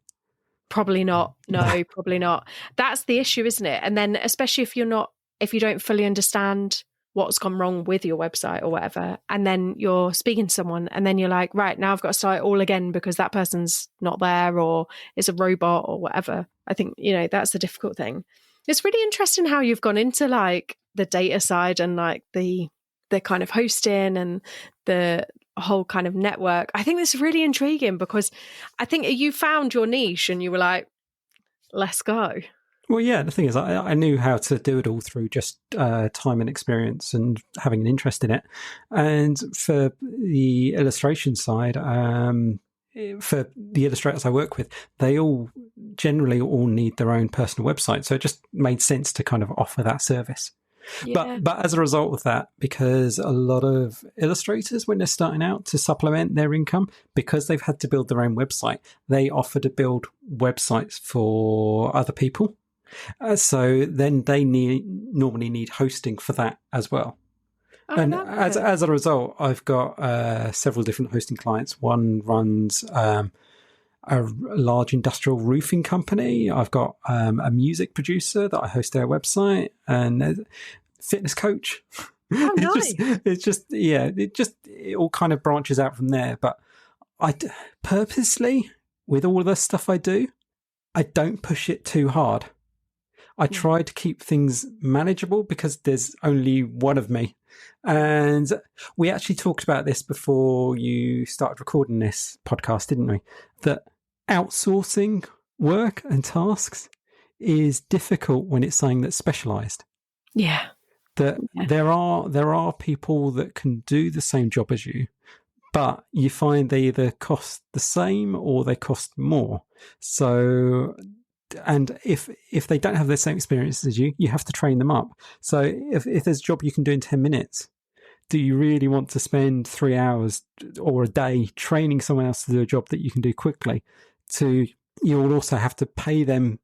Probably not. No, probably not. That's the issue, isn't it? And then especially if you don't fully understand what's gone wrong with your website or whatever, and then you're speaking to someone and then you're like, right, now I've got to start it all again because that person's not there or is a robot or whatever. I think, that's the difficult thing. It's really interesting how you've gone into like the data side and like the kind of hosting and the whole kind of network. I think this is really intriguing because I think you found your niche and you were like, let's go. Well, yeah, the thing is, I knew how to do it all through just time and experience and having an interest in it. And for the illustration side, for the illustrators I work with, they generally all need their own personal website. So it just made sense to kind of offer that service. Yeah. But as a result of that, because a lot of illustrators, when they're starting out to supplement their income, because they've had to build their own website, they offer to build websites for other people. So then they normally need hosting for that as well. Oh, and as a result, I've got several different hosting clients. One runs a large industrial roofing company. I've got a music producer that I host their website, and a fitness coach. Oh, nice. It all kind of branches out from there. But I purposely, with all of the stuff I do, I don't push it too hard. I try to keep things manageable because there's only one of me. And we actually talked about this before you started recording this podcast, didn't we? That outsourcing work and tasks is difficult when it's something that's specialized. Yeah. There are people that can do the same job as you, but you find they either cost the same or they cost more. So, and if they don't have the same experience as you have to train them up. So if there's a job you can do in 10 minutes, do you really want to spend 3 hours or a day training someone else to do a job that you can do quickly? You will also have to pay them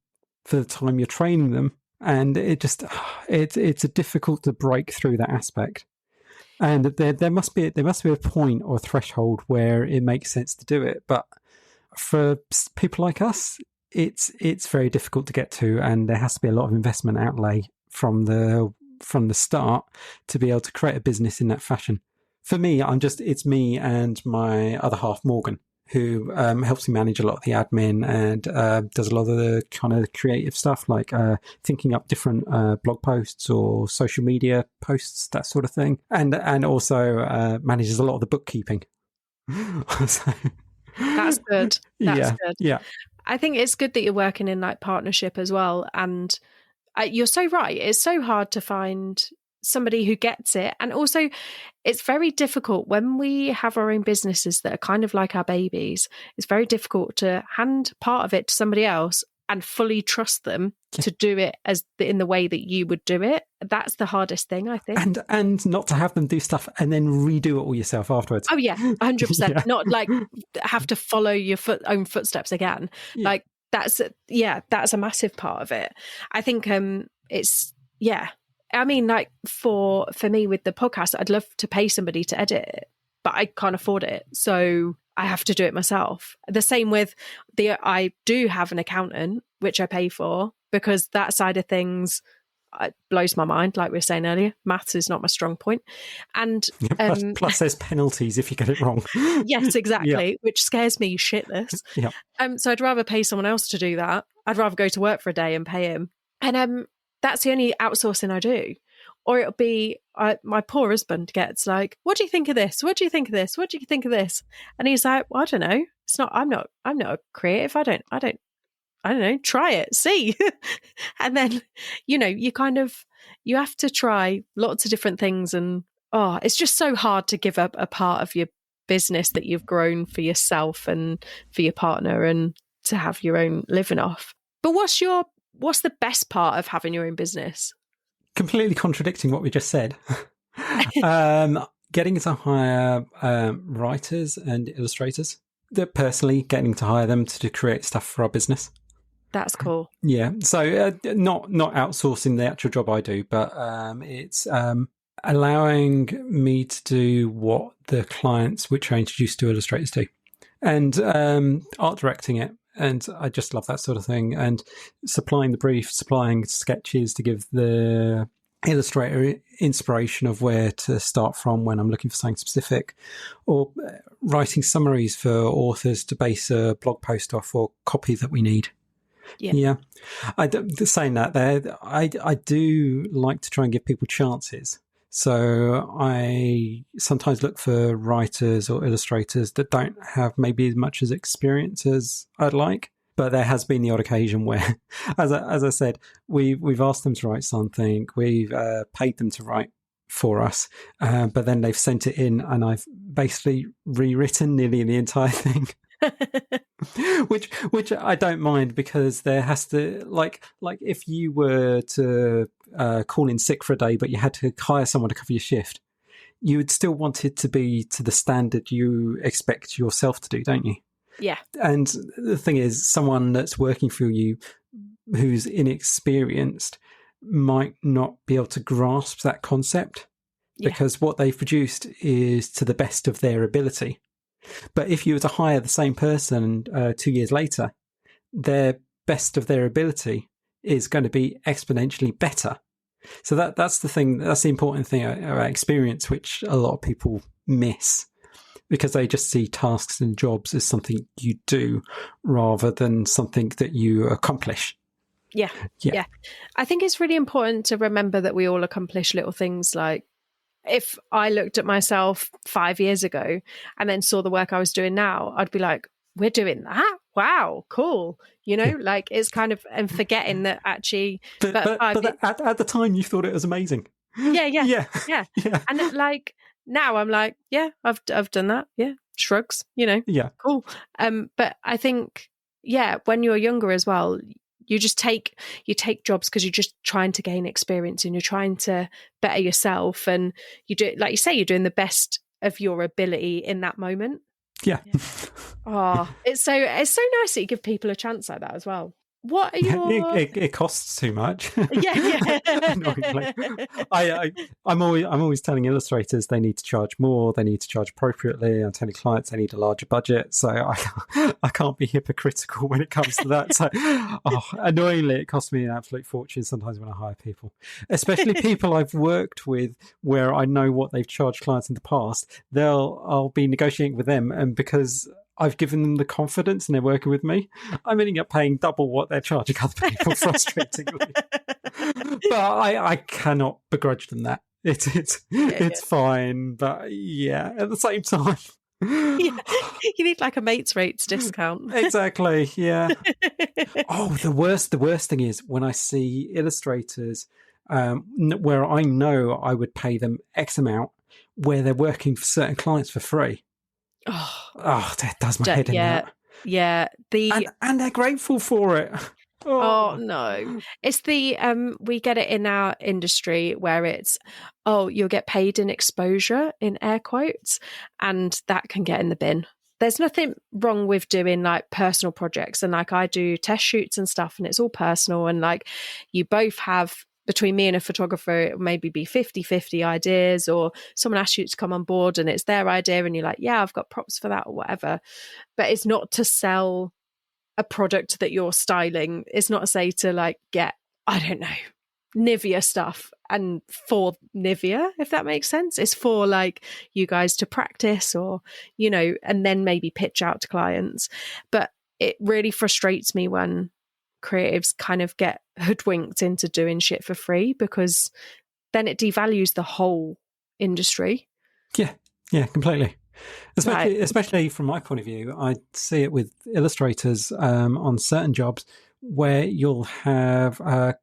for the time you're training them. And it's difficult to break through that aspect. And there must be a point or a threshold where it makes sense to do it. But for people like us, it's very difficult to get to, and there has to be a lot of investment outlay from the start to be able to create a business in that fashion. For me, it's me and my other half, Morgan, who helps me manage a lot of the admin and does a lot of the kind of creative stuff, like thinking up different blog posts or social media posts, that sort of thing, and also manages a lot of the bookkeeping. So, that's good. That's good. Yeah. I think it's good that you're working in like partnership as well. And you're so right. It's so hard to find somebody who gets it. And also it's very difficult when we have our own businesses that are kind of like our babies. It's very difficult to hand part of it to somebody else and fully trust them to do it in the way that you would do it. That's the hardest thing, I think. And not to have them do stuff and then redo it all yourself afterwards. Oh yeah, 100%. Yeah. Not like have to follow your own footsteps again. Yeah. Like that's a massive part of it. I think I mean, like for me with the podcast, I'd love to pay somebody to edit it, but I can't afford it. So I have to do it myself. The same with I do have an accountant, which I pay for, because that side of things it blows my mind. Like we were saying earlier, maths is not my strong point. And plus there's penalties if you get it wrong. yes, exactly, which scares me shitless. Yeah. So I'd rather pay someone else to do that. I'd rather go to work for a day and pay him. And that's the only outsourcing I do. Or it'll be my poor husband gets like, "What do you think of this? What do you think of this? What do you think of this?" And he's like, "Well, I don't know. It's not. I'm not a creative. I don't know. Try it. See." And then, you have to try lots of different things. And it's just so hard to give up a part of your business that you've grown for yourself and for your partner and to have your own living off. But what's the best part of having your own business? Completely contradicting what we just said. Getting to hire writers and illustrators. Personally, getting to hire them to create stuff for our business. That's cool. Yeah. So not outsourcing the actual job I do, but it's allowing me to do what the clients which I introduced to illustrators do, and art directing it. And I just love that sort of thing. And supplying the brief, supplying sketches to give the illustrator inspiration of where to start from when I'm looking for something specific, or writing summaries for authors to base a blog post off or copy that we need. Yeah. Saying that there, I do like to try and give people chances. So I sometimes look for writers or illustrators that don't have maybe as much as experience as I'd like. But there has been the odd occasion where, as I said, we've asked them to write something, we've paid them to write for us, but then they've sent it in and I've basically rewritten nearly the entire thing. which I don't mind, because there has to, like if you were to call in sick for a day but you had to hire someone to cover your shift, you would still want it to be to the standard you expect yourself to do, don't you? Yeah. And the thing is, someone that's working for you who's inexperienced might not be able to grasp that concept, because what they've produced is to the best of their ability. But if you were to hire the same person 2 years later, their best of their ability is going to be exponentially better. So that's the thing. That's the important thing about experience, which a lot of people miss, because they just see tasks and jobs as something you do rather than something that you accomplish. Yeah. I think it's really important to remember that we all accomplish little things. Like, if I looked at myself 5 years ago and then saw the work I was doing now, I'd be like, we're doing that? Wow, cool. Like, it's kind of, and forgetting that actually. But at the time you thought it was amazing. Yeah. And like, now I'm like, yeah, I've done that. Yeah. Shrugs, Yeah. Cool. But I think, when you're younger as well, you take jobs because you're just trying to gain experience and you're trying to better yourself, and you do, like you say, you're doing the best of your ability in that moment. Yeah. It's so nice that you give people a chance like that as well. What are your? It costs too much. Yeah. I'm always telling illustrators they need to charge more. They need to charge appropriately. I'm telling clients they need a larger budget. So I can't be hypocritical when it comes to that. So annoyingly, it costs me an absolute fortune sometimes when I hire people, especially people I've worked with where I know what they've charged clients in the past. I'll be negotiating with them, and because I've given them the confidence and they're working with me, I'm ending up paying double what they're charging other people, frustratingly. But I cannot begrudge them that. It's fine. But at the same time. You need like a mates rates discount. Exactly, yeah. The worst thing is when I see illustrators where I know I would pay them X amount, where they're working for certain clients for free. That does my head in that. Yeah. And they're grateful for it. Oh no. It's the we get it in our industry where it's you'll get paid in exposure, in air quotes, and that can get in the bin. There's nothing wrong with doing like personal projects, and like I do test shoots and stuff, and it's all personal, and like you both have, between me and a photographer, it will maybe be 50-50 ideas, or someone asks you to come on board and it's their idea and you're like, yeah, I've got props for that or whatever. But it's not to sell a product that you're styling. It's not to say to like get, I don't know, Nivea stuff and for Nivea, if that makes sense. It's for like you guys to practice or, and then maybe pitch out to clients. But it really frustrates me when creatives kind of get hoodwinked into doing shit for free, because then it devalues the whole industry. Yeah, completely. Especially from my point of view, I see it with illustrators on certain jobs where you'll have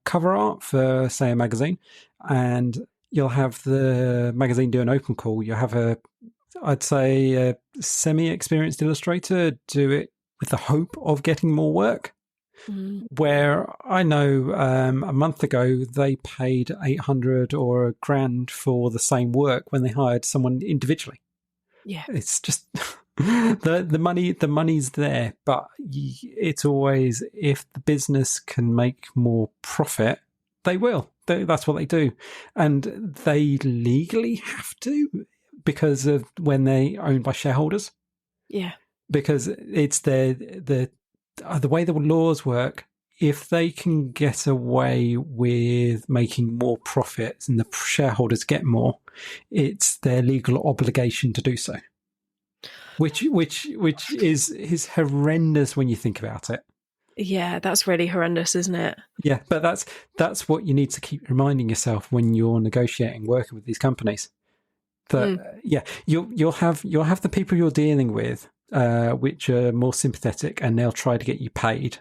cover art for, say, a magazine, and you'll have the magazine do an open call. You'll have I'd say a semi-experienced illustrator do it with the hope of getting more work. Where I know a month ago they paid $800 or $1,000 for the same work when they hired someone individually. Yeah, it's just the money's there, but it's always, if the business can make more profit, they will. That's what they do, and they legally have to, because of when they owned by shareholders. Yeah, because it's the way the laws work. If they can get away with making more profits and the shareholders get more, it's their legal obligation to do so. Which is horrendous when you think about it. Yeah, that's really horrendous, isn't it? Yeah, but that's what you need to keep reminding yourself when you're negotiating, working with these companies. That you'll have the people you're dealing with, which are more sympathetic, and they'll try to get you paid.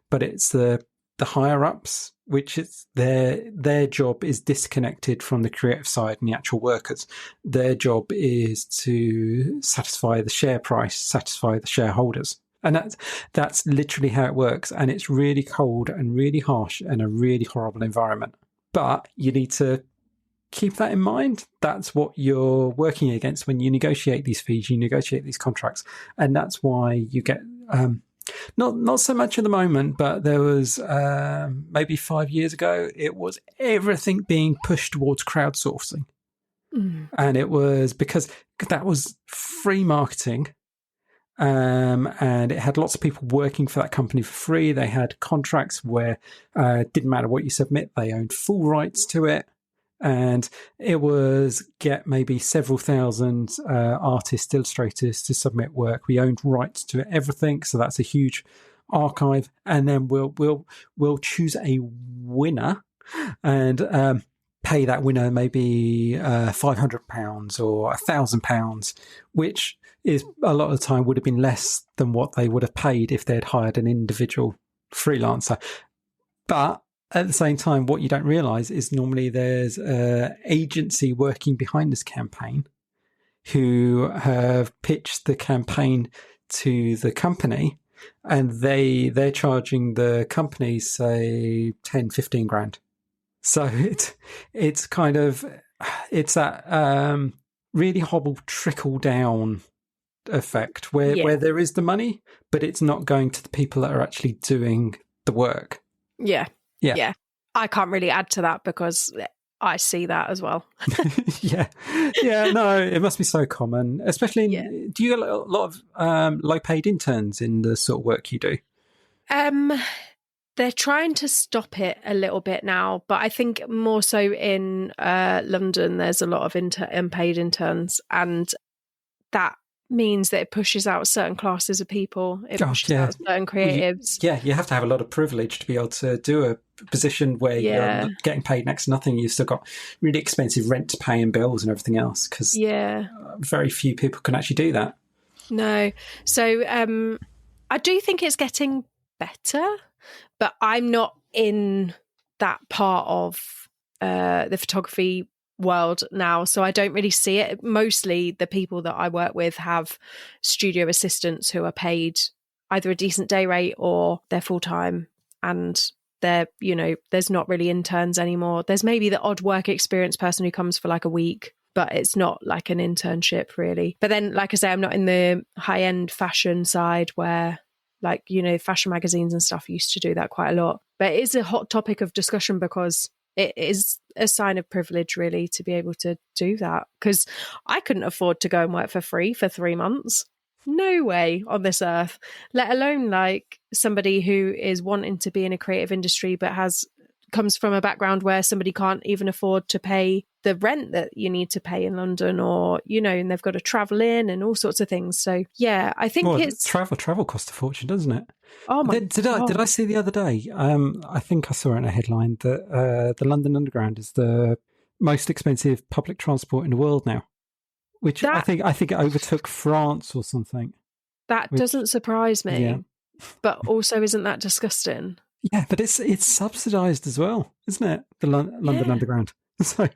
But it's the higher ups, which is their job is disconnected from the creative side and the actual workers. Their job is to satisfy the share price, satisfy the shareholders. And that's literally how it works. And it's really cold and really harsh and a really horrible environment. But you need to keep that in mind. That's what you're working against when you negotiate these fees, you negotiate these contracts. And that's why you get... Not so much at the moment, but there was maybe 5 years ago, it was everything being pushed towards crowdsourcing. And it was because that was free marketing, and it had lots of people working for that company for free. They had contracts where it didn't matter what you submit, they owned full rights to it. And it was get maybe several thousand artists, illustrators to submit work. We owned rights to everything, so that's a huge archive. And then we'll choose a winner and pay that winner maybe £500 or £1,000, which is a lot of the time would have been less than what they would have paid if they'd hired an individual freelancer. But at the same time, what you don't realise is normally there's an agency working behind this campaign who have pitched the campaign to the company, and they're charging the company, say, 10, 15 grand. So it's kind of, it's that really horrible trickle down effect where there is the money, but it's not going to the people that are actually doing the work. Yeah. I can't really add to that because I see that as well. Yeah, no, it must be so common, especially do you get a lot of low paid interns in the sort of work you do? They're trying to stop it a little bit now, but I think more so in London there's a lot of unpaid interns, and that means that it pushes out certain classes of people. It pushes out certain creatives. You have to have a lot of privilege to be able to do a position where you're getting paid next to nothing. You've still got really expensive rent to pay and bills and everything else, because very few people can actually do that. No. So I do think it's getting better, but I'm not in that part of the photography world now, so I don't really see it. Mostly the people that I work with have studio assistants who are paid either a decent day rate or they're full-time, and they're, there's not really interns anymore. There's maybe the odd work experience person who comes for like a week, but it's not like an internship really. But then, like I say, I'm not in the high-end fashion side where, like, fashion magazines and stuff used to do that quite a lot. But it is a hot topic of discussion because it is a sign of privilege, really, to be able to do that. Because I couldn't afford to go and work for free for 3 months. No way on this earth. Let alone like somebody who is wanting to be in a creative industry but has comes from a background where somebody can't even afford to pay the rent that you need to pay in London, or, and they've got to travel in and all sorts of things. So yeah, I think it's travel costs a fortune, doesn't it? Oh my God. Did I see the other day? I think I saw in a headline that the London Underground is the most expensive public transport in the world now, which I think it overtook France or something. That doesn't surprise me, yeah. But also isn't that disgusting? Yeah, but it's subsidised as well, isn't it? The London Underground. So,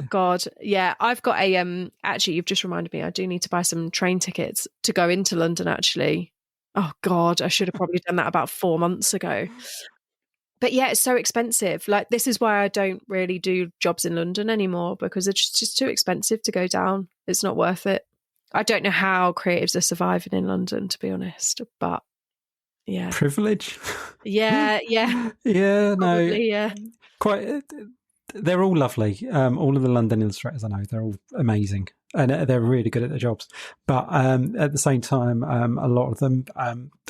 God, yeah. I've got a Actually, you've just reminded me. I do need to buy some train tickets to go into London. Actually, oh God, I should have probably done that about 4 months ago. But yeah, it's so expensive. Like, this is why I don't really do jobs in London anymore, because it's just too expensive to go down. It's not worth it. I don't know how creatives are surviving in London, to be honest, but yeah. Privilege. Yeah. Yeah, probably, yeah. Quite. They're all lovely. All of the London illustrators I know, they're all amazing, and they're really good at their jobs. But at the same time, a lot of them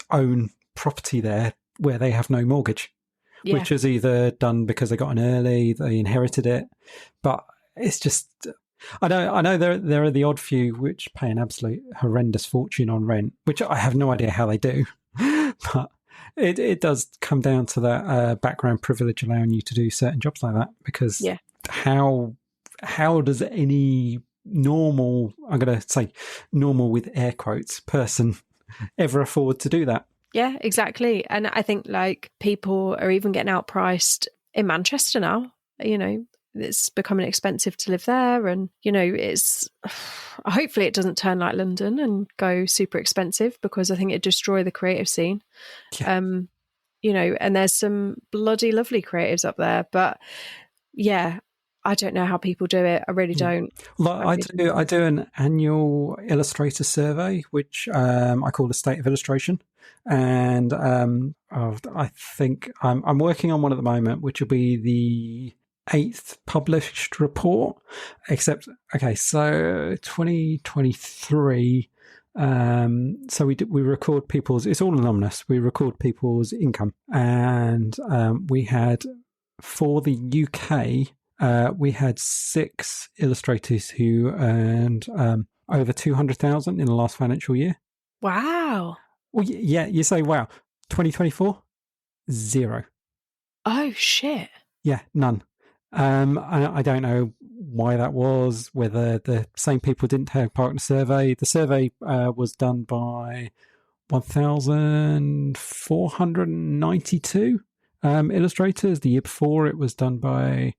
own property there where they have no mortgage, which is either done because they got in early, they inherited it. But it's just, I know there are the odd few which pay an absolute horrendous fortune on rent, which I have no idea how they do, but. It does come down to that background privilege allowing you to do certain jobs like that, because how does any normal, I'm going to say normal with air quotes, person ever afford to do that? Yeah, exactly. And I think like people are even getting outpriced in Manchester now. It's becoming expensive to live there, and it's hopefully it doesn't turn like London and go super expensive, because I think it'd destroy the creative scene. And there's some bloody lovely creatives up there, but yeah, I don't know how people do it. I really don't. Well, I do an annual illustrator survey, which I call the State of Illustration, and I think I'm working on one at the moment, which will be the 8th published report, except so 2023, so we record people's, it's all anonymous, we record people's income, and we had, for the UK, we had 6 illustrators who earned over 200,000 in the last financial year. Wow. Well, yeah, you say wow. 2024, 0. Oh shit. Yeah, none. I don't know why that was, whether the same people didn't take part in the survey. The survey was done by 1,492 illustrators. The year before, it was done by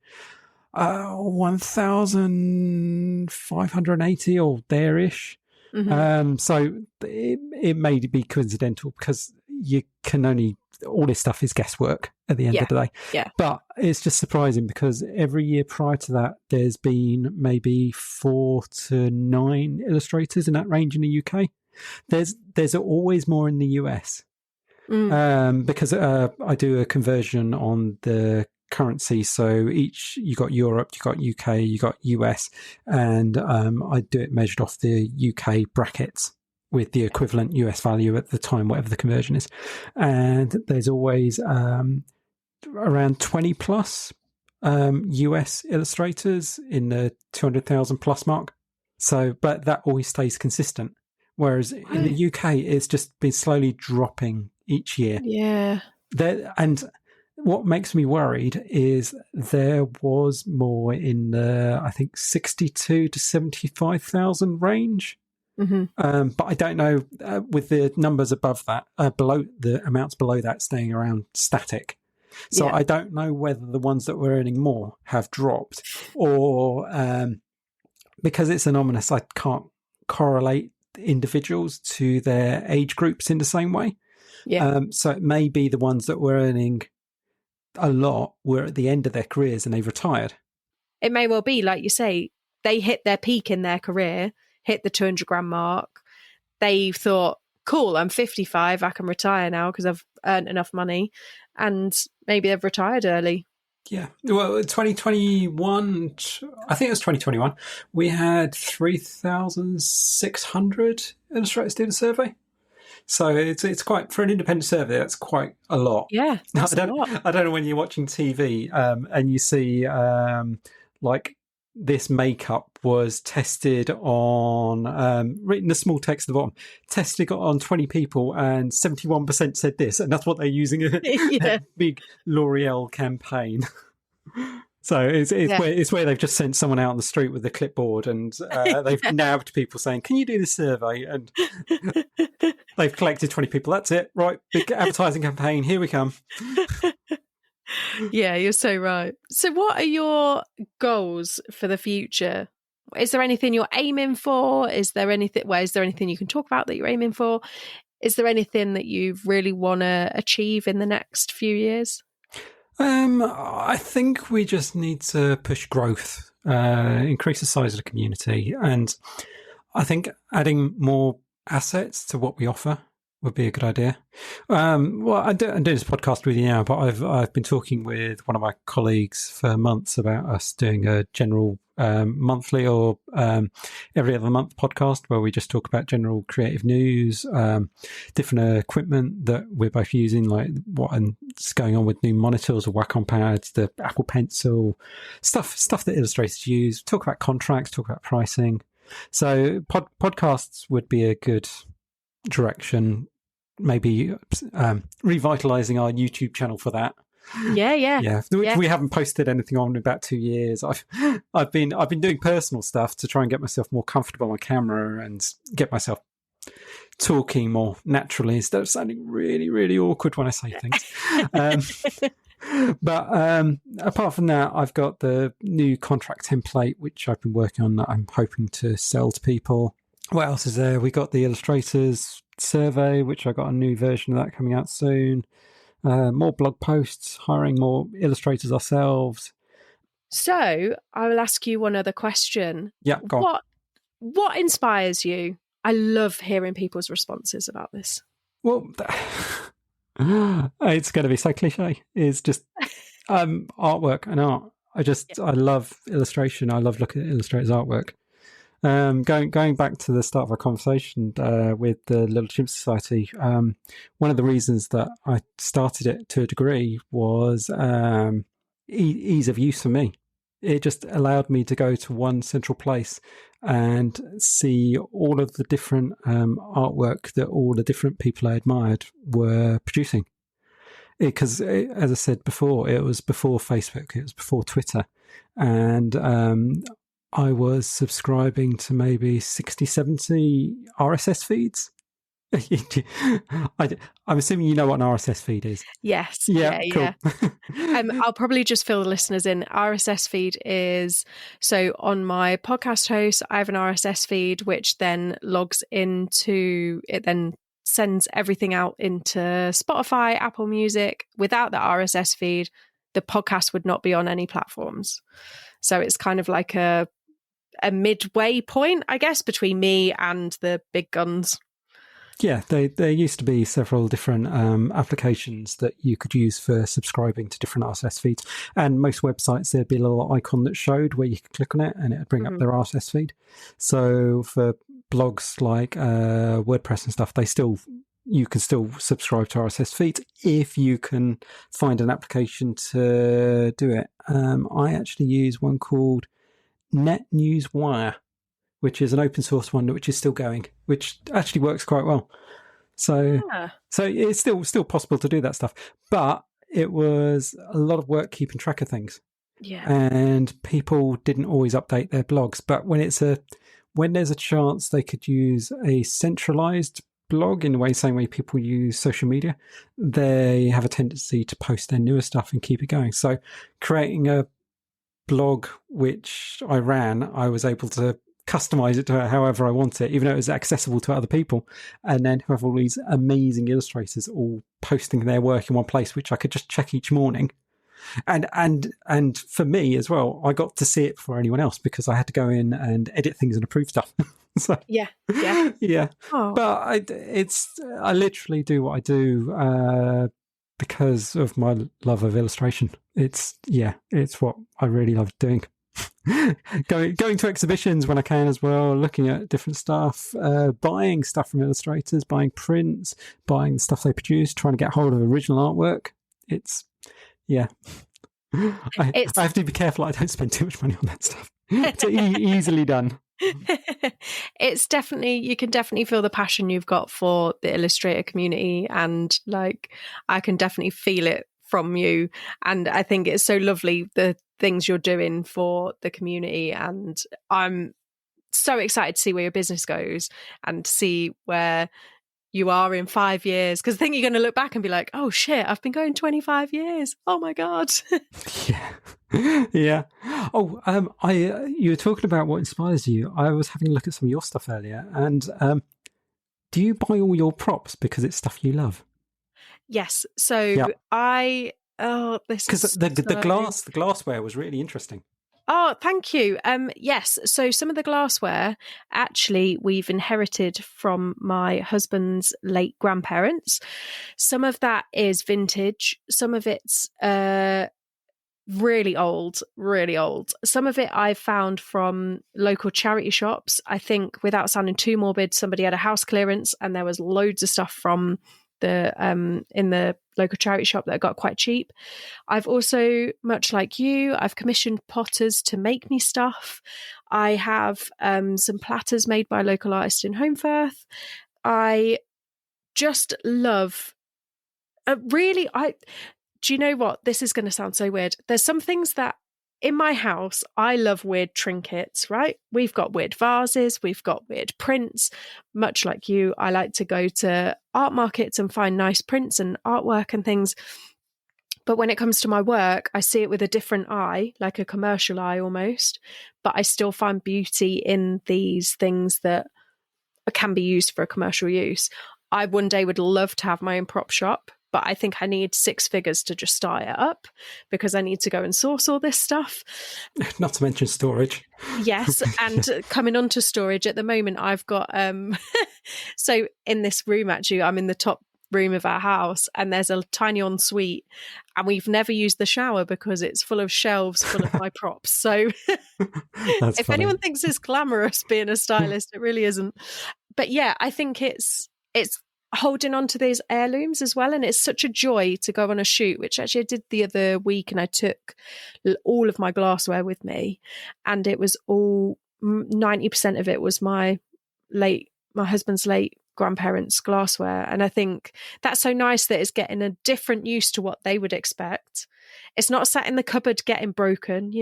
1,580 or there-ish. Mm-hmm. So it may be coincidental, because you can only, all this stuff is guesswork at the end of the day. Yeah. But it's just surprising, because every year prior to that, there's been maybe 4 to 9 illustrators in that range in the UK. There's always more in the US, because I do a conversion on the currency. So you got Europe, you got UK, you got US, and I do it measured off the UK brackets with the equivalent US value at the time, whatever the conversion is. And there's always around 20 plus US illustrators in the 200,000 plus mark. So, but that always stays consistent. Whereas in the UK, it's just been slowly dropping each year. Yeah. And what makes me worried is there was more in the, I think, 62 to 75,000 range. Mm-hmm. But I don't know, with the numbers above that, below the amounts below that staying around static. So I don't know whether the ones that were earning more have dropped, or because it's anonymous, I can't correlate individuals to their age groups in the same way. Yeah. So it may be the ones that were earning a lot were at the end of their careers and they've retired. It may well be, like you say, they hit their peak in their career, hit the 200 grand mark. They thought, cool, I'm 55, I can retire now because I've earned enough money. And maybe they've retired early. Yeah. Well, 2021, I think it was 2021, we had 3,600 illustrators do the survey. So it's quite, for an independent survey, that's quite a lot. Yeah, that's a lot. I don't know when you're watching TV and you see like this makeup was tested on, written a small text at the bottom, tested on 20 people and 71% said this, and that's what they're using in Yeah. a big L'Oreal campaign. So it's where they've just sent someone out on the street with a clipboard and they've nabbed people saying, "Can you do this survey?" And they've collected 20 people. That's it, right? Big advertising campaign. Here we come. Yeah, you're so right. So, what are your goals for the future? Is there anything you're aiming for? Is there anything? Well, is there anything you can talk about that you're aiming for? Is there anything that you really want to achieve in the next few years? I think we just need to push growth, increase the size of the community, and I think adding more assets to what we offer would be a good idea. Well, I'm doing this podcast with you now, but I've been talking with one of my colleagues for months about us doing a general monthly or every other month podcast where we just talk about general creative news, different equipment that we're both using, like what's going on with new monitors or Wacom pads, the Apple Pencil, stuff that illustrators use, talk about contracts, talk about pricing. So podcasts would be a good direction. Maybe revitalizing our YouTube channel for that. Yeah. We haven't posted anything on in about 2 years. I've been doing personal stuff to try and get myself more comfortable on camera and get myself talking more naturally instead of sounding really, really awkward when I say things. But apart from that, I've got the new contract template which I've been working on that I'm hoping to sell to people. What else is there? We got the illustrators survey, which I got a new version of that coming out soon. More blog posts, hiring more illustrators ourselves. So I will ask you one other question. Yeah, go on. What inspires you? I love hearing people's responses about this. Well, it's going to be so cliche. It's just artwork and art. I love illustration. I love looking at illustrators' artwork. Going back to the start of our conversation with the Little Chimp Society, one of the reasons that I started it to a degree was ease of use for me. It just allowed me to go to one central place and see all of the different artwork that all the different people I admired were producing. Because, as I said before, it was before Facebook, it was before Twitter, and I was subscribing to maybe 60, 70 RSS feeds. I'm assuming you know what an RSS feed is. Yes. Yeah. Yeah. Cool. I'll probably just fill the listeners in. RSS feed is, so on my podcast host, I have an RSS feed, which then then sends everything out into Spotify, Apple Music. Without the RSS feed, the podcast would not be on any platforms. So it's kind of like a midway point, I guess, between me and the big guns. Yeah, there used to be several different applications that you could use for subscribing to different RSS feeds. And most websites, there'd be a little icon that showed where you could click on it and it'd bring up their RSS feed. So for blogs like WordPress and stuff, you can still subscribe to RSS feeds if you can find an application to do it. I actually use one called NetNewsWire, which is an open source one which is still going, which actually works quite well. So it's still possible to do that stuff, but it was a lot of work keeping track of things. Yeah, and people didn't always update their blogs. But when there's a chance they could use a centralized blog in the same way people use social media, they have a tendency to post their newer stuff and keep it going. So creating a blog which I ran, I was able to customize it to however I want it, even though it was accessible to other people, and then have all these amazing illustrators all posting their work in one place, which I could just check each morning. And for me as well, I got to see it before anyone else because I had to go in and edit things and approve stuff. So, yeah. Oh. But I literally do what I do because of my love of illustration. It's what I really love doing. going to exhibitions when I can as well, looking at different stuff, buying stuff from illustrators, buying prints, buying the stuff they produce, trying to get hold of original artwork. It's, yeah. I have to be careful I don't spend too much money on that stuff. It's easily done. It's definitely, you can definitely feel the passion you've got for the illustrator community, and like I can definitely feel it from you. And I think it's so lovely the things you're doing for the community, and I'm so excited to see where your business goes and to see where you are in 5 years, because I think you're going to look back and be like, oh shit, I've been going 25 years. Oh my God. Yeah. Oh, you were talking about what inspires you. I was having a look at some of your stuff earlier, and do you buy all your props because it's stuff you love? Yes. So this because is the glassware was really interesting. Oh, thank you. Yes. So some of the glassware, actually, we've inherited from my husband's late grandparents. Some of that is vintage. Some of it's really old, really old. Some of it I found from local charity shops. I think, without sounding too morbid, somebody had a house clearance and there was loads of stuff from the in the local charity shop that I got quite cheap. I've also, much like you, I've commissioned potters to make me stuff. I have some platters made by a local artist in Holmfirth. I just love do you know what? This is going to sound so weird. There's some things that in my house, I love weird trinkets, right? We've got weird vases, we've got weird prints. Much like you, I like to go to art markets and find nice prints and artwork and things. But when it comes to my work, I see it with a different eye, like a commercial eye almost. But I still find beauty in these things that can be used for a commercial use. I one day would love to have my own prop shop, but I think I need 6 figures to just start it up because I need to go and source all this stuff. Not to mention storage. Yes, and coming on to storage, at the moment I've got, so in this room actually, I'm in the top room of our house and there's a tiny ensuite and we've never used the shower because it's full of shelves full of my props. So if funny. Anyone thinks it's glamorous being a stylist, it really isn't. But yeah, I think it's holding on to these heirlooms as well, and it's such a joy to go on a shoot, which actually I did the other week, and I took all of my glassware with me, and it was all 90% of it was my husband's late grandparents' glassware, and I think that's so nice that it's getting a different use to what they would expect. It's not sat in the cupboard getting broken,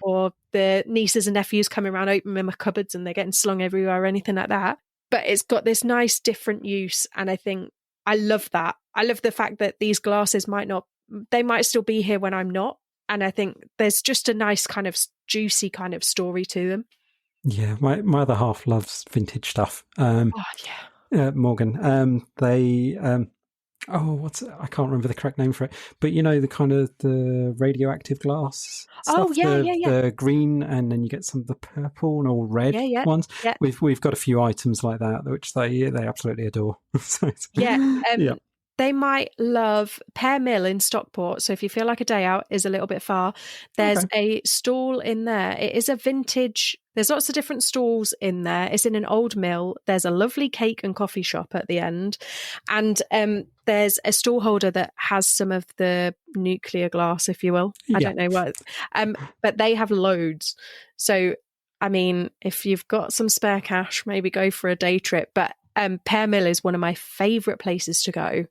or the nieces and nephews coming around opening my cupboards and they're getting slung everywhere or anything like that. But it's got this nice different use. And I think I love that. I love the fact that these glasses they might still be here when I'm not. And I think there's just a nice kind of juicy kind of story to them. Yeah, my other half loves vintage stuff. Morgan. They I can't remember the correct name for it, but the kind of the radioactive glass stuff, the green, and then you get some of the purple and all red ones. Yeah. We've got a few items like that which they absolutely adore. They might love Pear Mill in Stockport. So if you feel like a day out is a little bit far, there's a stall in there. It is a vintage. There's lots of different stalls in there. It's in an old mill. There's a lovely cake and coffee shop at the end. And there's a stall holder that has some of the nuclear glass, if you will. I don't know what. But they have loads. So, I mean, if you've got some spare cash, maybe go for a day trip. But Pear Mill is one of my favourite places to go,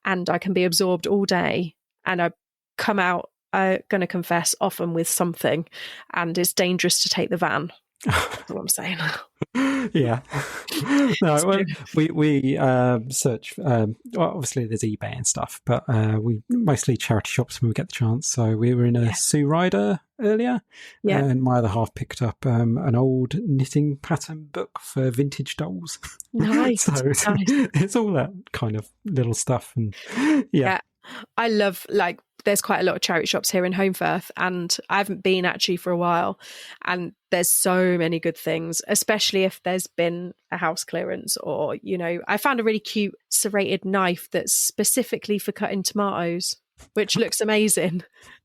and I can be absorbed all day, and I come out, I'm going to confess, often with something, and it's dangerous to take the van. That's what I'm saying. Yeah. No, we search, obviously there's eBay and stuff, but we mostly charity shops when we get the chance. So we were in a Sue Ryder earlier, and my other half picked up an old knitting pattern book for vintage dolls. Nice. So it's all that kind of little stuff. And I love, there's quite a lot of charity shops here in Holmfirth, and I haven't been actually for a while, and there's so many good things, especially if there's been a house clearance, or I found a really cute serrated knife that's specifically for cutting tomatoes, which looks amazing,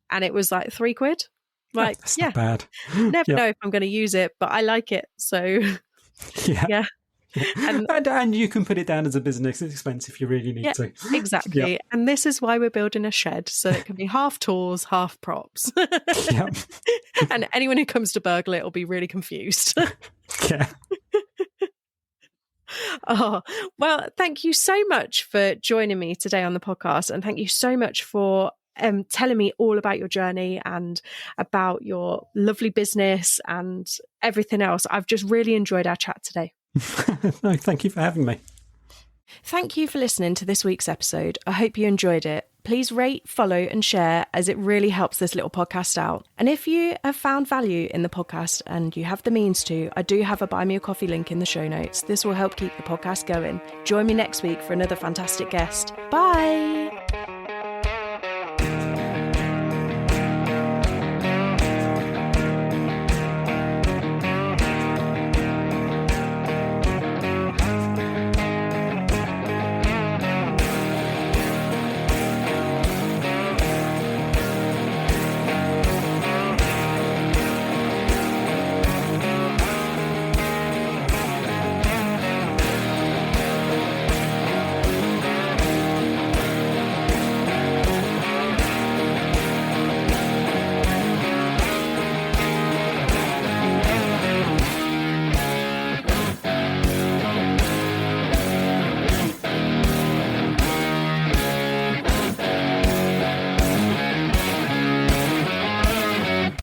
and it was like £3. Like, That's yeah, not bad. never Yep. know if I'm going to use it, but I like it. So Yeah. yeah. And you can put it down as a business expense if you really need to. Exactly. Yep. And this is why we're building a shed, so it can be half tools, half props. Yep. And anyone who comes to burgle it will be really confused. Yeah. Oh, well, thank you so much for joining me today on the podcast. And thank you so much for telling me all about your journey and about your lovely business and everything else. I've just really enjoyed our chat today. No, thank you for having me. Thank you for listening to this week's episode. I hope you enjoyed it. Please rate, follow, and share, as it really helps this little podcast out. And if you have found value in the podcast and you have the means to, I do have a Buy Me a Coffee link in the show notes. This will help keep the podcast going. Join me next week for another fantastic guest. Bye!